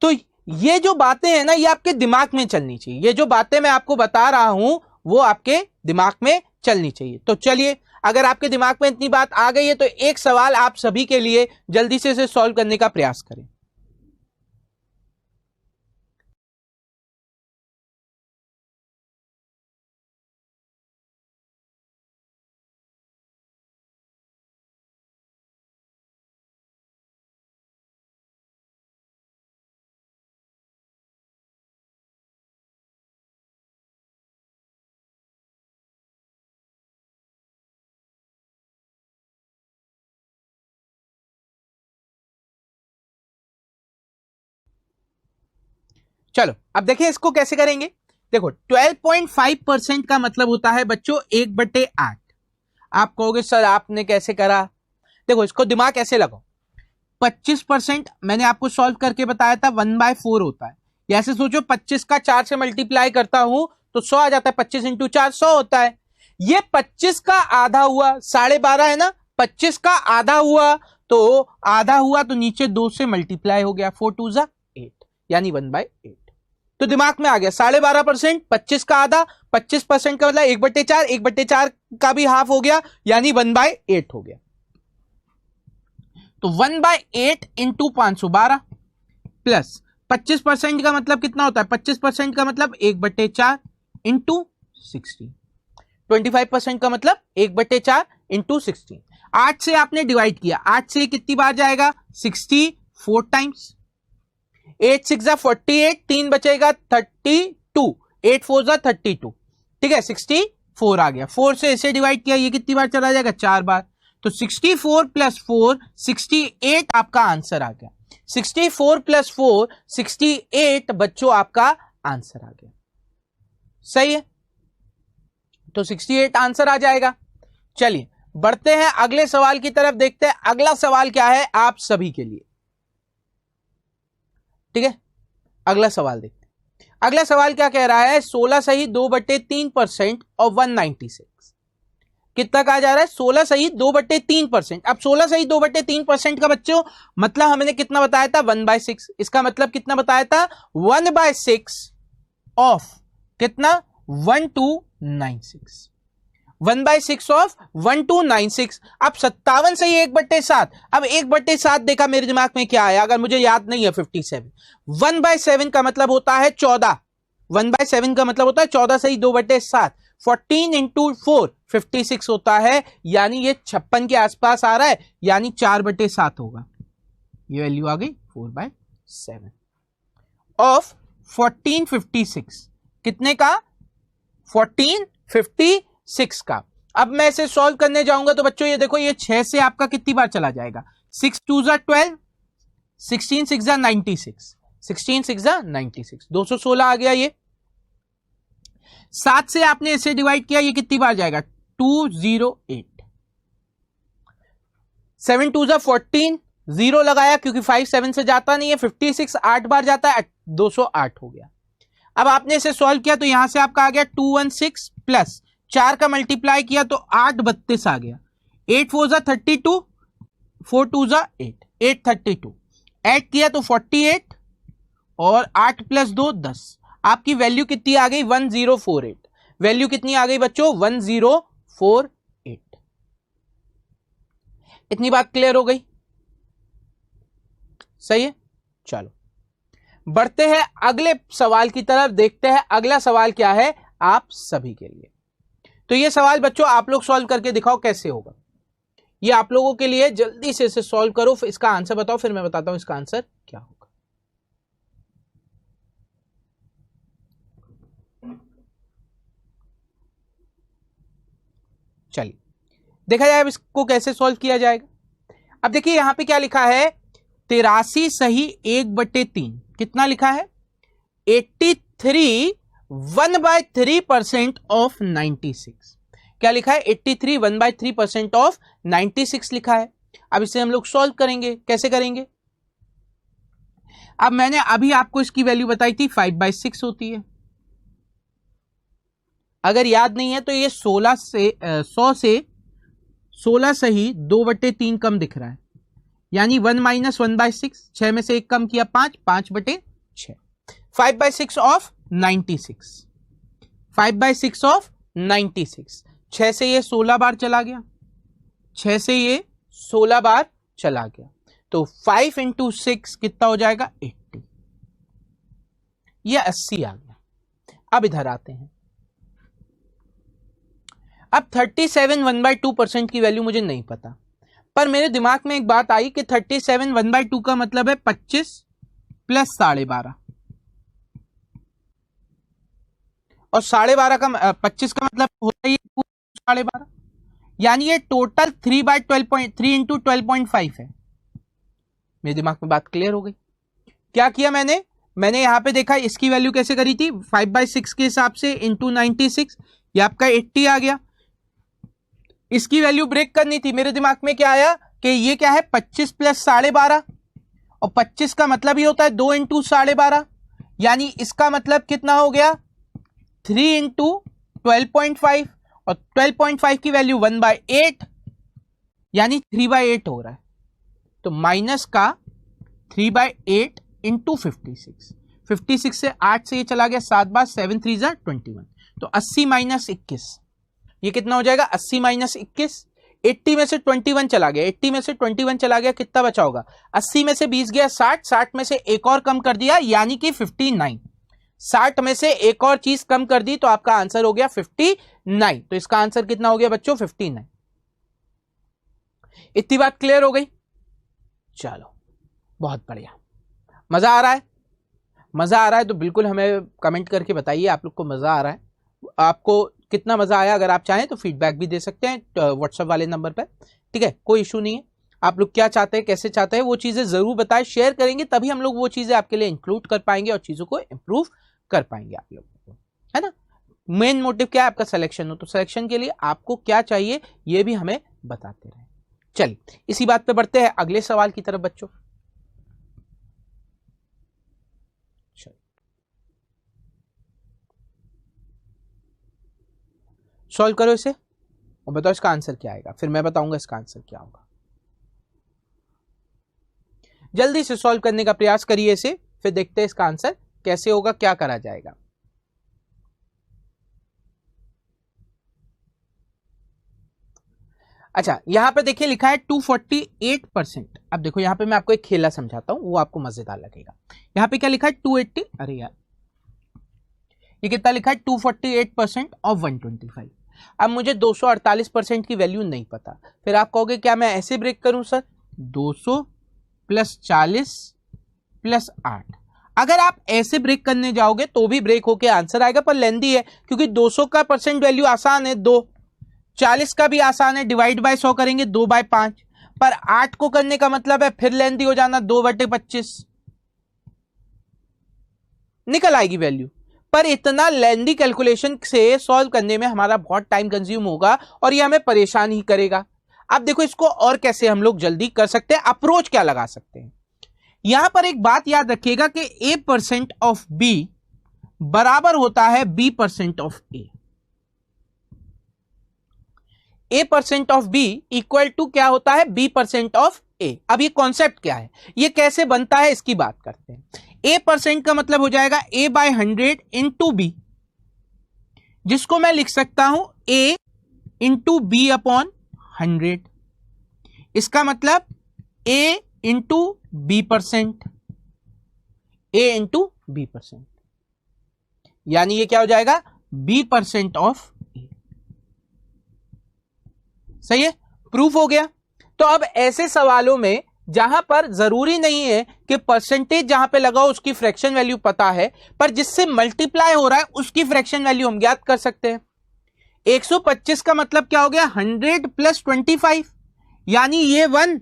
तो ये जो बातें हैं ना, ये आपके दिमाग में चलनी चाहिए, ये जो बातें मैं आपको बता रहा हूं वो आपके दिमाग में चलनी चाहिए। तो चलिए, अगर आपके दिमाग में इतनी बात आ गई है तो एक सवाल आप सभी के लिए, जल्दी से इसे सॉल्व करने का प्रयास करें। चलो अब देखिए इसको कैसे करेंगे। देखो 12.5% का मतलब होता है बच्चों 1/8। आप कहोगे सर आपने कैसे करा, देखो इसको दिमाग ऐसे लगाओ, 25% मैंने आपको सॉल्व करके बताया था 1/4 होता है। ऐसे सोचो 25 का 4 से मल्टीप्लाई करता हूं तो 100 आ जाता है, 25 × 4 100 होता है। ये 25 का आधा हुआ, 12.5 है ना, 25 का आधा हुआ तो आधा हुआ तो नीचे 2 से मल्टीप्लाई हो गया, 4 2 8, यानी 1/8। तो दिमाग में आ गया 12.5%, 25 का आधा, 25% का मतलब 1/4, 1/4 का भी हाफ हो गया, यानी 1/8 हो गया। तो 1/8 इंटू 512 प्लस 25% का मतलब कितना होता है, 25% का मतलब 1/4 इंटू 16, 25% का मतलब 1/4 इंटू 16। 8 से आपने डिवाइड किया, 8 से कितनी बार जाएगा, 64 टाइम्स, 8 6 48, 3 बचेगा 32, 8 4 32, ठीक है 64 आ गया। 4 से इसे डिवाइड किया, ये कितनी बार चला जाएगा, 4 बार, तो 64 प्लस 4 68 आपका आंसर आ गया। 64 प्लस 4 68 बच्चों आपका आंसर आ गया। सही है, तो 68 आंसर आ जाएगा। चलिए बढ़ते हैं अगले सवाल की तरफ, देखते हैं अगला सवाल क्या है आप सभी के लिए। ठीक है, अगला सवाल देखते हैं। अगला सवाल क्या कह रहा है, 16 सही 2/3% और 196 कितना कहा जा रहा है, 16 सही 2/3%। अब 16 सही 2/3% का बच्चों मतलब हमने कितना बताया था, 1/6। इसका मतलब कितना बताया था, 1/6 ऑफ कितना, 1296। 1/6 ऑफ 1296। अब 57 से 1/7। अब 1/7 देखा मेरे दिमाग में क्या आया, अगर मुझे याद नहीं है 57। 1/7 का मतलब होता है 14। 1/7 का मतलब होता है 14 सही 2/7। 14 इंटू 4 56 होता है, यानी ये 56 के आसपास आ रहा है, यानी 4/7 होगा। ये वैल्यू आ गई 4/7 ऑफ 1456। कितने का, 1456 का। अब मैं इसे सॉल्व करने जाऊंगा तो बच्चों ये देखो, ये 6 से आपका कितनी बार चला जाएगा, 6 2 12, 16 6 96, 16 6 96, 216 आ गया। ये 7 से आपने इसे डिवाइड किया, ये कितनी बार जाएगा, 208। 7 2 14, 0 लगाया क्योंकि 5 7 से जाता नहीं है। 56 8 बार जाता है, 208 हो गया। अब आपने इसे सॉल्व किया तो यहां से आपका आ गया 216 प्लस 4 का मल्टीप्लाई किया तो 8 32 आ गया। 8 4 32, 4 2 8, 832 ऐड किया तो 48 और 8 प्लस 2 10। आपकी वैल्यू कितनी आ गई, 1048। वैल्यू कितनी आ गई बच्चों, 1048। इतनी बात क्लियर हो गई, सही है। चलो बढ़ते हैं अगले सवाल की तरफ, देखते हैं अगला सवाल क्या है आप सभी के लिए। तो ये सवाल बच्चों आप लोग सॉल्व करके दिखाओ कैसे होगा। ये आप लोगों के लिए, जल्दी से इसे सॉल्व करो, फिर इसका आंसर बताओ, फिर मैं बताता हूं इसका आंसर क्या होगा। चलिए देखा जाए अब इसको कैसे सॉल्व किया जाएगा। अब देखिए यहां पे क्या लिखा है, 83 सही 1/3। कितना लिखा है, 83 1/3% ऑफ 96। क्या लिखा है, 83 1/3% ऑफ 96 लिखा है। अब इसे हम लोग सॉल्व करेंगे, कैसे करेंगे। अब मैंने अभी आपको इसकी वैल्यू बताई थी, 5/6 होती है। अगर याद नहीं है तो ये 100 से 16 सही 2/3 कम दिख रहा है, यानी 1 - 1/6, 6 में से 1 कम किया 5, 5/6। 5/6 ऑफ 96, 5/6 ऑफ 96। 6 से ये 16 बार चला गया, 6 से ये 16 बार चला गया, तो 5 इंटू 6 कितना हो जाएगा, 80। ये 80 आ गया। अब इधर आते हैं। अब 37 1/2% की वैल्यू मुझे नहीं पता, पर मेरे दिमाग में एक बात आई कि 37 1/2 का मतलब है 25 प्लस 12.5, और 12.5 का 25 का मतलब होता है 12.5, यानी ये टोटल 3/12.3 इंटू 12.5 है। मेरे दिमाग में बात क्लियर हो गई। क्या किया मैंने यहां पे देखा इसकी वैल्यू कैसे करी थी, 5/6 के हिसाब से इंटू 96, ये आपका 80 आ गया। इसकी वैल्यू ब्रेक करनी थी, मेरे दिमाग में क्या आया कि ये क्या है, 25 प्लस 12.5, और 25 का मतलब ही होता है 2 इंटू 12.5, यानी इसका मतलब कितना हो गया, 3 इंटू 12.5, और 12.5 की वैल्यू 1/8, यानी 3/8 हो रहा है। तो माइनस का 3/8 इंटू 56 से 8 से ये चला गया 7 बार, 7 3 21, तो 80 - 21, ये कितना हो जाएगा, 80 - 21। 80 में से 21 चला गया, 80 में से 21 चला गया, कितना बचा होगा, 80 में से 20 गया 60, 60 में से एक और कम कर दिया, यानी कि 59। 60 में से एक और चीज कम कर दी तो आपका आंसर हो गया 59। तो इसका आंसर कितना हो गया बच्चों, 59। इतनी बात क्लियर हो गई। चलो बहुत बढ़िया, मजा आ रहा है। मजा आ रहा है तो बिल्कुल हमें कमेंट करके बताइए आप लोग को मजा आ रहा है, आपको कितना मजा आया। अगर आप चाहें तो फीडबैक भी दे सकते हैं व्हाट्सएप वाले नंबर पर, ठीक है, कोई इशू नहीं है। आप लोग क्या चाहते हैं, कैसे चाहते हैं, वो चीजें जरूर बताएं, शेयर करेंगे तभी हम लोग वो चीजें आपके लिए इंक्लूड कर पाएंगे और चीजों को इंप्रूव कर पाएंगे आप लोगों को, है ना। मेन मोटिव क्या है आपका, सिलेक्शन हो, तो सिलेक्शन के लिए आपको क्या चाहिए ये भी हमें बताते रहे। चलिए इसी बात पे बढ़ते हैं अगले सवाल की तरफ बच्चों। सॉल्व करो इसे और बताओ इसका आंसर क्या आएगा, फिर मैं बताऊंगा इसका आंसर क्या होगा। जल्दी से सॉल्व करने का प्रयास करिए इसे, फिर देखते हैं इसका आंसर कैसे होगा, क्या करा जाएगा। अच्छा यहां पे देखिए लिखा है 248%। अब देखो यहां पे मैं आपको एक खेला समझाता हूं, वो आपको मजेदार लगेगा। यहां पे क्या लिखा है 280, अरे यार ये कितना लिखा है 248% ऑफ 125। अब मुझे 248% की वैल्यू नहीं पता, फिर आप कहोगे क्या मैं ऐसे ब्रेक करूं सर, 200 प्लस 40 प्लस 8। अगर आप ऐसे ब्रेक करने जाओगे तो भी ब्रेक होके आंसर आएगा, पर लेंदी है, क्योंकि 200 का परसेंट वैल्यू आसान है 2, 40 का भी आसान है, डिवाइड बाय 100 करेंगे 2/5, पर 8 को करने का मतलब है फिर लेंदी हो जाना 2/25, निकल आएगी वैल्यू। पर इतना लेंदी कैलकुलेशन से सॉल्व करने में हमारा बहुत टाइम कंज्यूम होगा और ये हमें परेशान ही करेगा। अब देखो इसको और कैसे हम लोग जल्दी कर सकते हैं, अप्रोच क्या लगा सकते हैं। यहां पर एक बात याद रखिएगा कि A% ऑफ B बराबर होता है B% of A। A% of B equal to क्या होता है, B% ऑफ A। अब ये कॉन्सेप्ट क्या है, ये कैसे बनता है, इसकी बात करते हैं। A% का मतलब हो जाएगा A/100 इंटू B, जिसको मैं लिख सकता हूं A इंटू B/100। इसका मतलब A into B%, A into B%, यानी ये क्या हो जाएगा B% ऑफ A। सही है, प्रूफ हो गया। तो अब ऐसे सवालों में जहां पर जरूरी नहीं है कि परसेंटेज जहां पे लगा हो उसकी फ्रैक्शन वैल्यू पता है, पर जिससे मल्टीप्लाई हो रहा है उसकी फ्रैक्शन वैल्यू हम ज्ञात कर सकते हैं। 125 का मतलब क्या हो गया 100 प्लस 25, यानी ये 1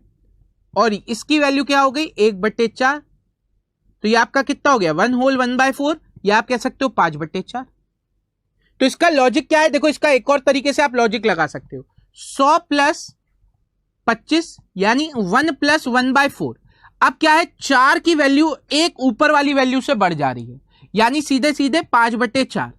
और इसकी वैल्यू क्या हो गई 1/4, तो ये आपका कितना हो गया 1 होल 1/4, या आप कह सकते हो 5/4। तो इसका लॉजिक क्या है, देखो इसका एक और तरीके से आप लॉजिक लगा सकते हो, 100 प्लस 25 यानी 1 प्लस 1/4। अब क्या है 4 की वैल्यू एक ऊपर वाली वैल्यू से बढ़ जा रही है, यानी सीधे सीधे 5/4।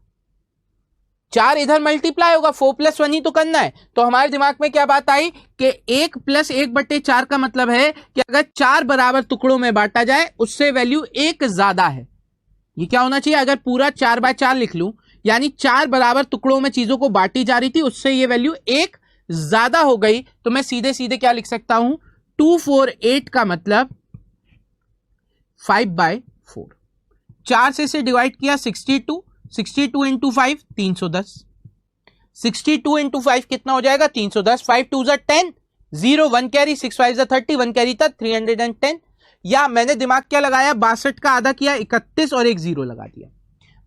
4 इधर मल्टीप्लाई होगा, 4 प्लस 1 ही तो करना है। तो हमारे दिमाग में क्या बात आई कि 1 प्लस 1/4 का मतलब है कि अगर 4 बराबर टुकड़ों में बांटा जाए उससे वैल्यू 1 ज्यादा है। ये क्या होना चाहिए, अगर पूरा 4/4 लिख लूं, यानी 4 बराबर टुकड़ों में चीजों को बांटी जा रही थी, उससे ये वैल्यू 1 ज्यादा हो गई, तो मैं सीधे सीधे क्या लिख सकता हूं 248 का मतलब 5/4। 4 से डिवाइड किया 62 इंटू 5 310, 62 इंटू 5 कितना हो जाएगा 310, 5 2 10, 0 1 कैरी, 6 5 30, 1 कैरी था 310। या मैंने दिमाग क्या लगाया 62 का आधा किया 31 और एक 0 लगा दिया,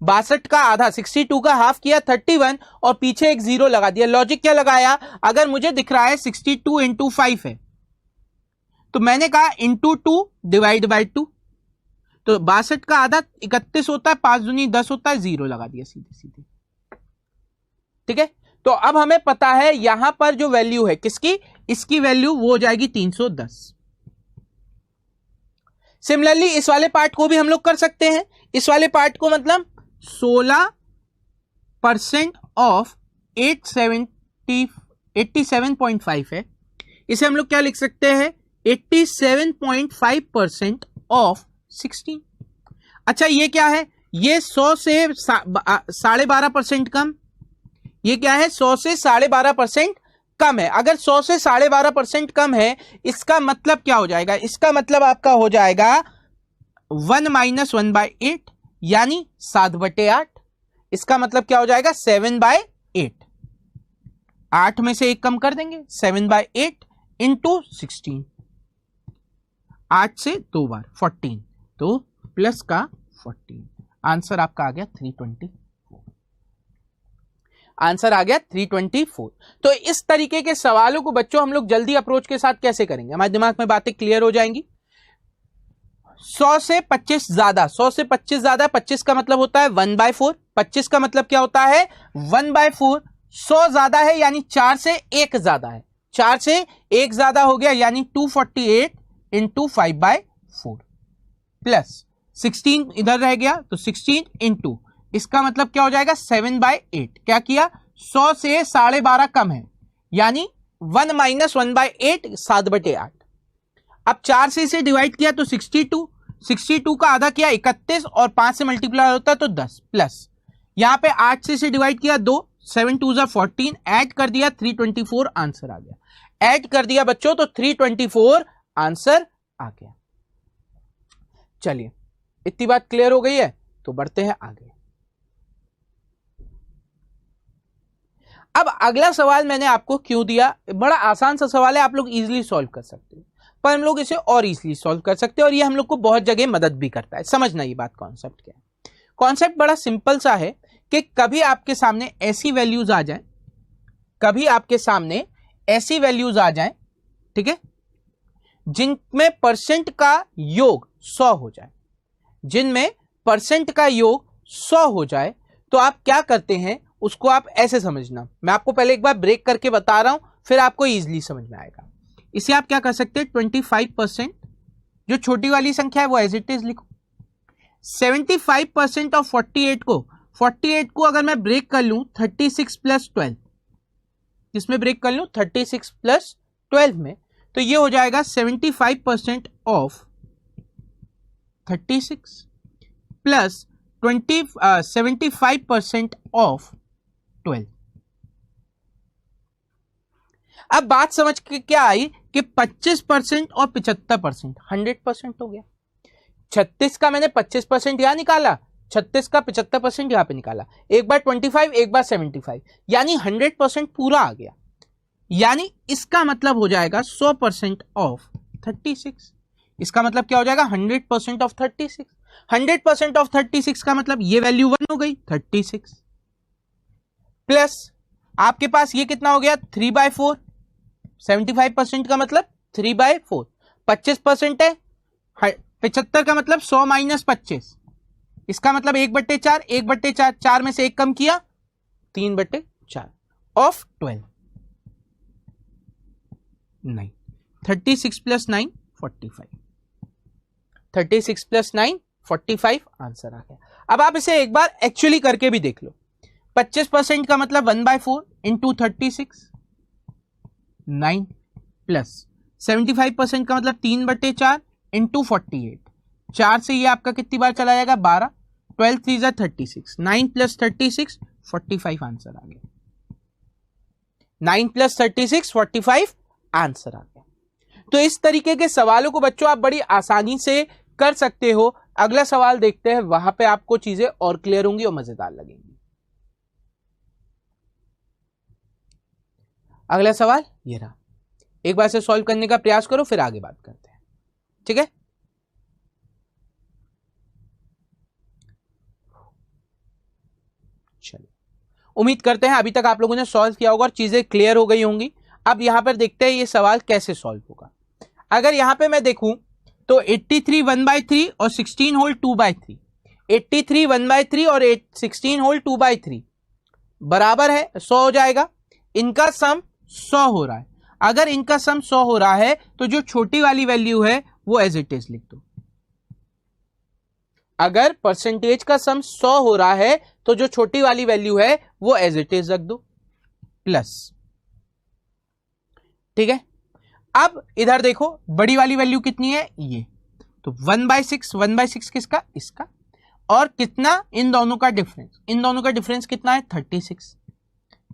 62 का आधा 62 का हाफ किया 31 और पीछे एक 0 लगा दिया। लॉजिक क्या लगाया, अगर मुझे दिख रहा है 62 इंटू 5 है तो मैंने कहा इंटू 2 डिवाइड बाई 2, तो 62 का आधा 31 होता है, 5 दूनी 10 होता है, 0 लगा दिया सीधे सीधे। ठीक है, तो अब हमें पता है यहां पर जो वैल्यू है किसकी, इसकी वैल्यू वो हो जाएगी 310। सिमिलरली इस वाले पार्ट को भी हम लोग कर सकते हैं। इस वाले पार्ट को मतलब 16% ऑफ 87.5 है, इसे हम लोग क्या लिख सकते हैं 87.5% ऑफ 16। अच्छा ये क्या है, ये 100 से 12.5% कम, ये क्या है 100 से 12.5% कम है। अगर 100 से 12.5% कम है, इसका मतलब क्या हो जाएगा, इसका मतलब आपका हो जाएगा 1 माइनस 1/8 यानी 7/8। इसका मतलब क्या हो जाएगा 7/8, 8 में से 1 कम कर देंगे 7/8 इंटू 16, 8 से 2 बार 14, तो प्लस का 14, आंसर आपका आ गया 324। आंसर आ गया 324। तो इस तरीके के सवालों को बच्चों हम लोग जल्दी अप्रोच के साथ कैसे करेंगे, हमारे दिमाग में बातें क्लियर हो जाएंगी। 100 से 25 ज्यादा, 100 से 25 ज्यादा, 25 का मतलब होता है 1/4, 25 का मतलब क्या होता है 1/4, 100 ज्यादा है यानी 4 से 1 ज्यादा है, 4 से 1 ज्यादा हो गया यानी 248 इंटू 5/4 प्लस 16 इधर रह गया तो 16 इंटू, इसका मतलब क्या हो जाएगा 7/8। क्या किया, 100 से 12.5 कम है यानी 1 माइनस 1/8, 7/8। अब 4 से इसे डिवाइड किया तो 62, 62 का आधा किया 31 और 5 से मल्टीप्लाई होता है तो 10 प्लस, यहां पे 8 से इसे डिवाइड किया 2, 7 2 14, ऐड कर दिया 324, आंसर आ गया। ऐड कर दिया बच्चों तो 324 आंसर आ गया। चलिए इतनी बात क्लियर हो गई है तो बढ़ते हैं आगे। अब अगला सवाल मैंने आपको क्यों दिया, बड़ा आसान सा सवाल है, आप लोग इजीली सॉल्व कर सकते हो, पर हम लोग इसे और इजीली सॉल्व कर सकते हैं और ये हम लोग को बहुत जगह मदद भी करता है। समझना ये बात, कॉन्सेप्ट क्या है। कॉन्सेप्ट बड़ा सिंपल सा है कि कभी आपके सामने ऐसी वैल्यूज आ जाए, कभी आपके सामने ऐसी वैल्यूज आ जाए, ठीक है, जिनमें परसेंट का योग 100 हो जाए, जिनमें परसेंट का योग 100 हो जाए, तो आप क्या करते हैं उसको आप ऐसे समझना। मैं आपको पहले एक बार ब्रेक करके बता रहा हूं, फिर आपको इजीली समझ में आएगा। इसे आप क्या कर सकते हैं, 25%, जो छोटी वाली संख्या है वो एज इट इज लिखो। 75% ऑफ 48 को, 48 को अगर मैं ब्रेक कर लूं 36 प्लस 12, जिसमें ब्रेक कर लूं 36 प्लस 12 में, तो ये हो जाएगा 75% ऑफ 36 प्लस 75% ऑफ 12। अब बात समझ के क्या आई कि 25% और 75%, 100% हो गया। 36 का मैंने 25% यहां निकाला, 36 का 75% यहां पे निकाला, एक बार 25 एक बार 75, यानी 100% पूरा आ गया। यानी इसका मतलब हो जाएगा 100% ऑफ 36। इसका मतलब क्या हो जाएगा 100% ऑफ 36। 100% ऑफ 36 का मतलब ये वैल्यू 1 हो गई 36, प्लस आपके पास ये कितना हो गया 3/4। 75% का मतलब 3/4, 25% है 75 का मतलब 100 माइनस 25, इसका मतलब 1/4, 1/4, 4 में से 1 कम किया 3/4 ऑफ 12। नहीं, 36 प्लस 9 45, 36 प्लस 9 45 आंसर आ गया। अब आप इसे एक बार एक्चुअली करके भी देख लो। 25% का मतलब 1/4 इंटू 36 9 प्लस 75% का मतलब 3/4 इंटू 48, 4 से ये आपका कितनी बार चला जाएगा 12, 12 3 जा 36, 9 प्लस 36 45 आंसर आ गया। 9 प्लस 36 45 आंसर आ गया। तो इस तरीके के सवालों को बच्चों आप बड़ी आसानी से कर सकते हो। अगला सवाल देखते हैं, वहां पे आपको चीजें और क्लियर होंगी और मजेदार लगेंगी। अगला सवाल ये रहा, एक बार से सॉल्व करने का प्रयास करो फिर आगे बात करते हैं, ठीक है। चलिए, उम्मीद करते हैं अभी तक आप लोगों ने सॉल्व किया होगा और चीजें क्लियर हो गई होंगी। अब यहां पर देखते हैं ये सवाल कैसे सॉल्व होगा। अगर यहां पे मैं देखूं तो 83 1/3 और 16 होल 2/3, 83 1/3 और 16 होल 2/3 बराबर है 100 हो जाएगा। इनका सम 100 हो रहा है। अगर इनका सम 100 हो रहा है तो जो छोटी वाली वैल्यू है वो एज इट इज लिख दो। अगर परसेंटेज का सम 100 हो रहा है तो जो छोटी वाली वैल्यू है वो एज इट इज रख दो प्लस, ठीक है। अब इधर देखो बड़ी वाली वैल्यू कितनी है ये, तो 1/6, 1/6 किसका, इसका, और कितना इन दोनों का डिफरेंस, इन दोनों का डिफरेंस कितना है 36,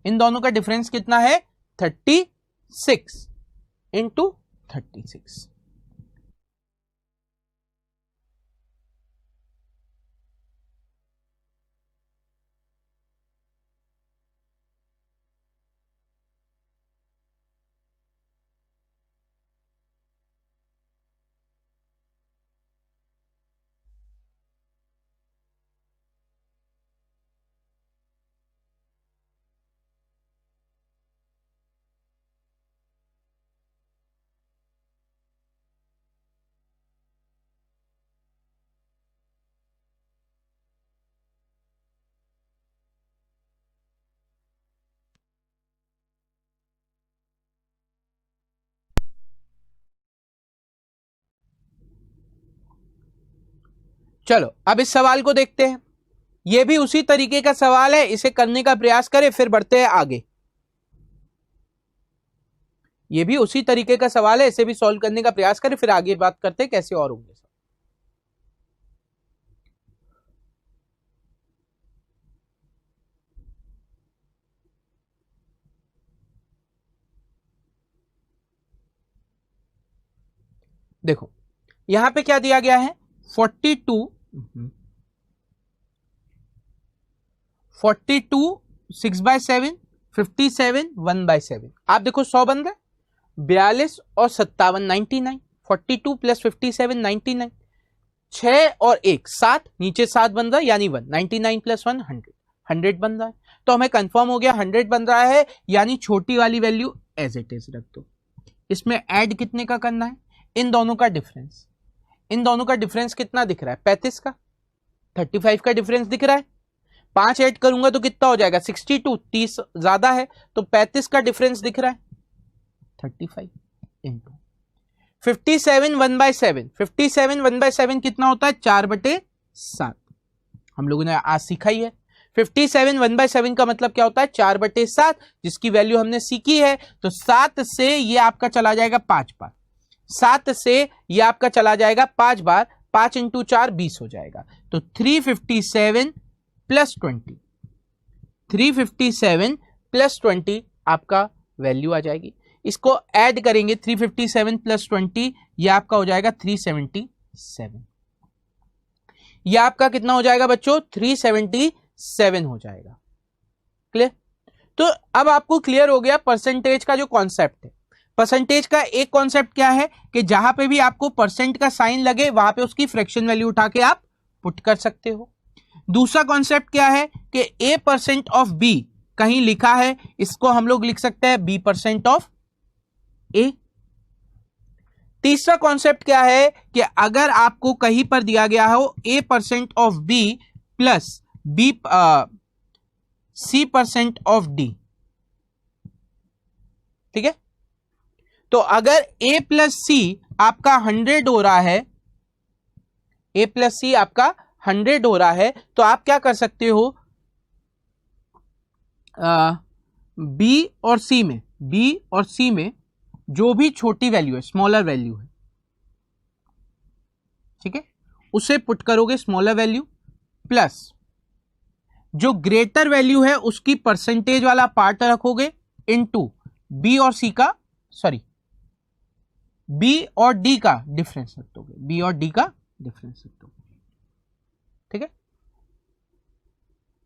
इन दोनों का डिफरेंस कितना है 36 इंटू 36। चलो अब इस सवाल को देखते हैं। यह भी उसी तरीके का सवाल है, इसे करने का प्रयास करें फिर बढ़ते हैं आगे। यह भी उसी तरीके का सवाल है, इसे भी सॉल्व करने का प्रयास करें फिर आगे बात करते हैं कैसे और होंगे। देखो यहां पे क्या दिया गया है, 42 6/7 57 1/7। आप देखो 100 बन गए, 42 और 57 99, 42 प्लस 57 99, 6 और 1 7, नीचे 7 बन रहा है यानी 1, 99 प्लस 1 100 बन रहा है। तो हमें कंफर्म हो गया 100 बन रहा है, यानी छोटी वाली वैल्यू एज इट इज रख दो। इसमें ऐड कितने का करना है, इन दोनों का डिफरेंस। इन दोनों का डिफरेंस कितना दिख रहा है, 35 का, 35 का डिफरेंस दिख रहा है। 5 ऐड करूंगा तो कितना हो जाएगा 62, 30 ज्यादा है तो 35 का डिफरेंस दिख रहा है 35 इंटू 57 1/7। 57 1/7 कितना होता है 4/7। हम लोगों ने आज सीखा ही है 57 1/7 का मतलब क्या होता है 4/7, जिसकी वैल्यू हमने सीखी है। तो 7 से ये आपका चला जाएगा 5 बार, 7 से ये आपका चला जाएगा 5 बार, 5 इंटू 4 20 हो जाएगा। तो 357 प्लस 20, 357 प्लस 20 आपका वैल्यू आ जाएगी। इसको ऐड करेंगे 357 प्लस 20, ये आपका हो जाएगा 377। ये आपका कितना हो जाएगा बच्चों 377 हो जाएगा। क्लियर। तो अब आपको क्लियर हो गया परसेंटेज का जो कॉन्सेप्ट है। परसेंटेज का एक कॉन्सेप्ट क्या है कि जहां पे भी आपको परसेंट का साइन लगे वहां पे उसकी फ्रैक्शन वैल्यू उठा के आप पुट कर सकते हो। दूसरा कॉन्सेप्ट क्या है कि a% ऑफ b कहीं लिखा है, इसको हम लोग लिख सकते हैं b% ऑफ a। तीसरा कॉन्सेप्ट क्या है कि अगर आपको कहीं पर दिया गया हो a% of b plus c% of d, ठीक है। तो अगर a प्लस सी आपका 100 हो रहा है, a प्लस सी आपका 100 हो रहा है, तो आप क्या कर सकते हो b और c में जो भी छोटी वैल्यू है, स्मॉलर वैल्यू है, ठीक है, उसे पुट करोगे स्मॉलर वैल्यू, प्लस जो ग्रेटर वैल्यू है उसकी परसेंटेज वाला पार्ट रखोगे, इनटू b और c का b और d का डिफरेंस रख दोगे, b और d का डिफरेंस रख दोगे, ठीक है।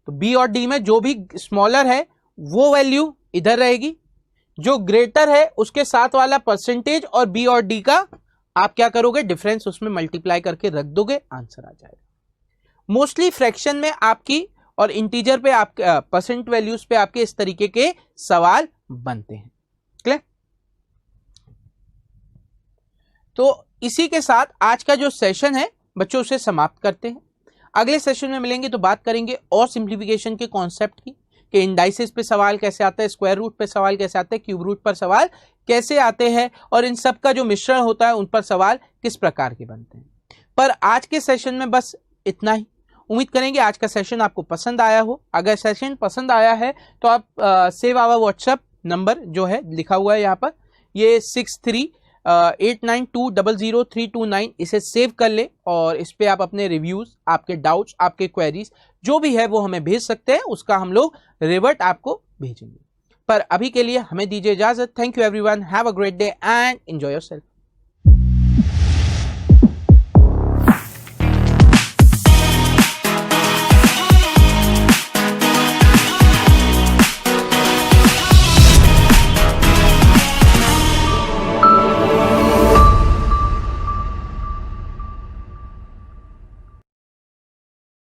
तो b और d में जो भी स्मॉलर है वो वैल्यू इधर रहेगी, जो ग्रेटर है उसके साथ वाला परसेंटेज और b और d का आप क्या करोगे डिफरेंस उसमें मल्टीप्लाई करके रख दोगे, आंसर आ जाएगा। मोस्टली फ्रैक्शन में आपकी और इंटीजर पे आप परसेंट वैल्यूज पे आपके इस तरीके के सवाल बनते हैं। क्लियर। तो इसी के साथ आज का जो सेशन है बच्चों उसे समाप्त करते हैं। अगले सेशन में मिलेंगे तो बात करेंगे और सिंप्लीफिकेशन के कॉन्सेप्ट की, कि इंडाइसिस पे सवाल कैसे आता है, स्क्वायर रूट पे सवाल कैसे आते हैं, क्यूब रूट पर सवाल कैसे आते हैं, और इन सब का जो मिश्रण होता है उन पर सवाल किस प्रकार के बनते हैं। पर आज के सेशन में बस इतना ही। उम्मीद करेंगे आज का सेशन आपको पसंद आया हो। अगर सेशन पसंद आया है तो आप सेव आवर व्हाट्सएप नंबर जो है लिखा हुआ है यहाँ पर, ये 6389200329, इसे सेव कर ले और इस पे आप अपने रिव्यूज, आपके डाउट्स, आपके क्वेरीज जो भी है वो हमें भेज सकते हैं, उसका हम लोग रिवर्ट आपको भेजेंगे। पर अभी के लिए हमें दीजिए इजाजत। Thank you everyone, have a great day and enjoy yourself.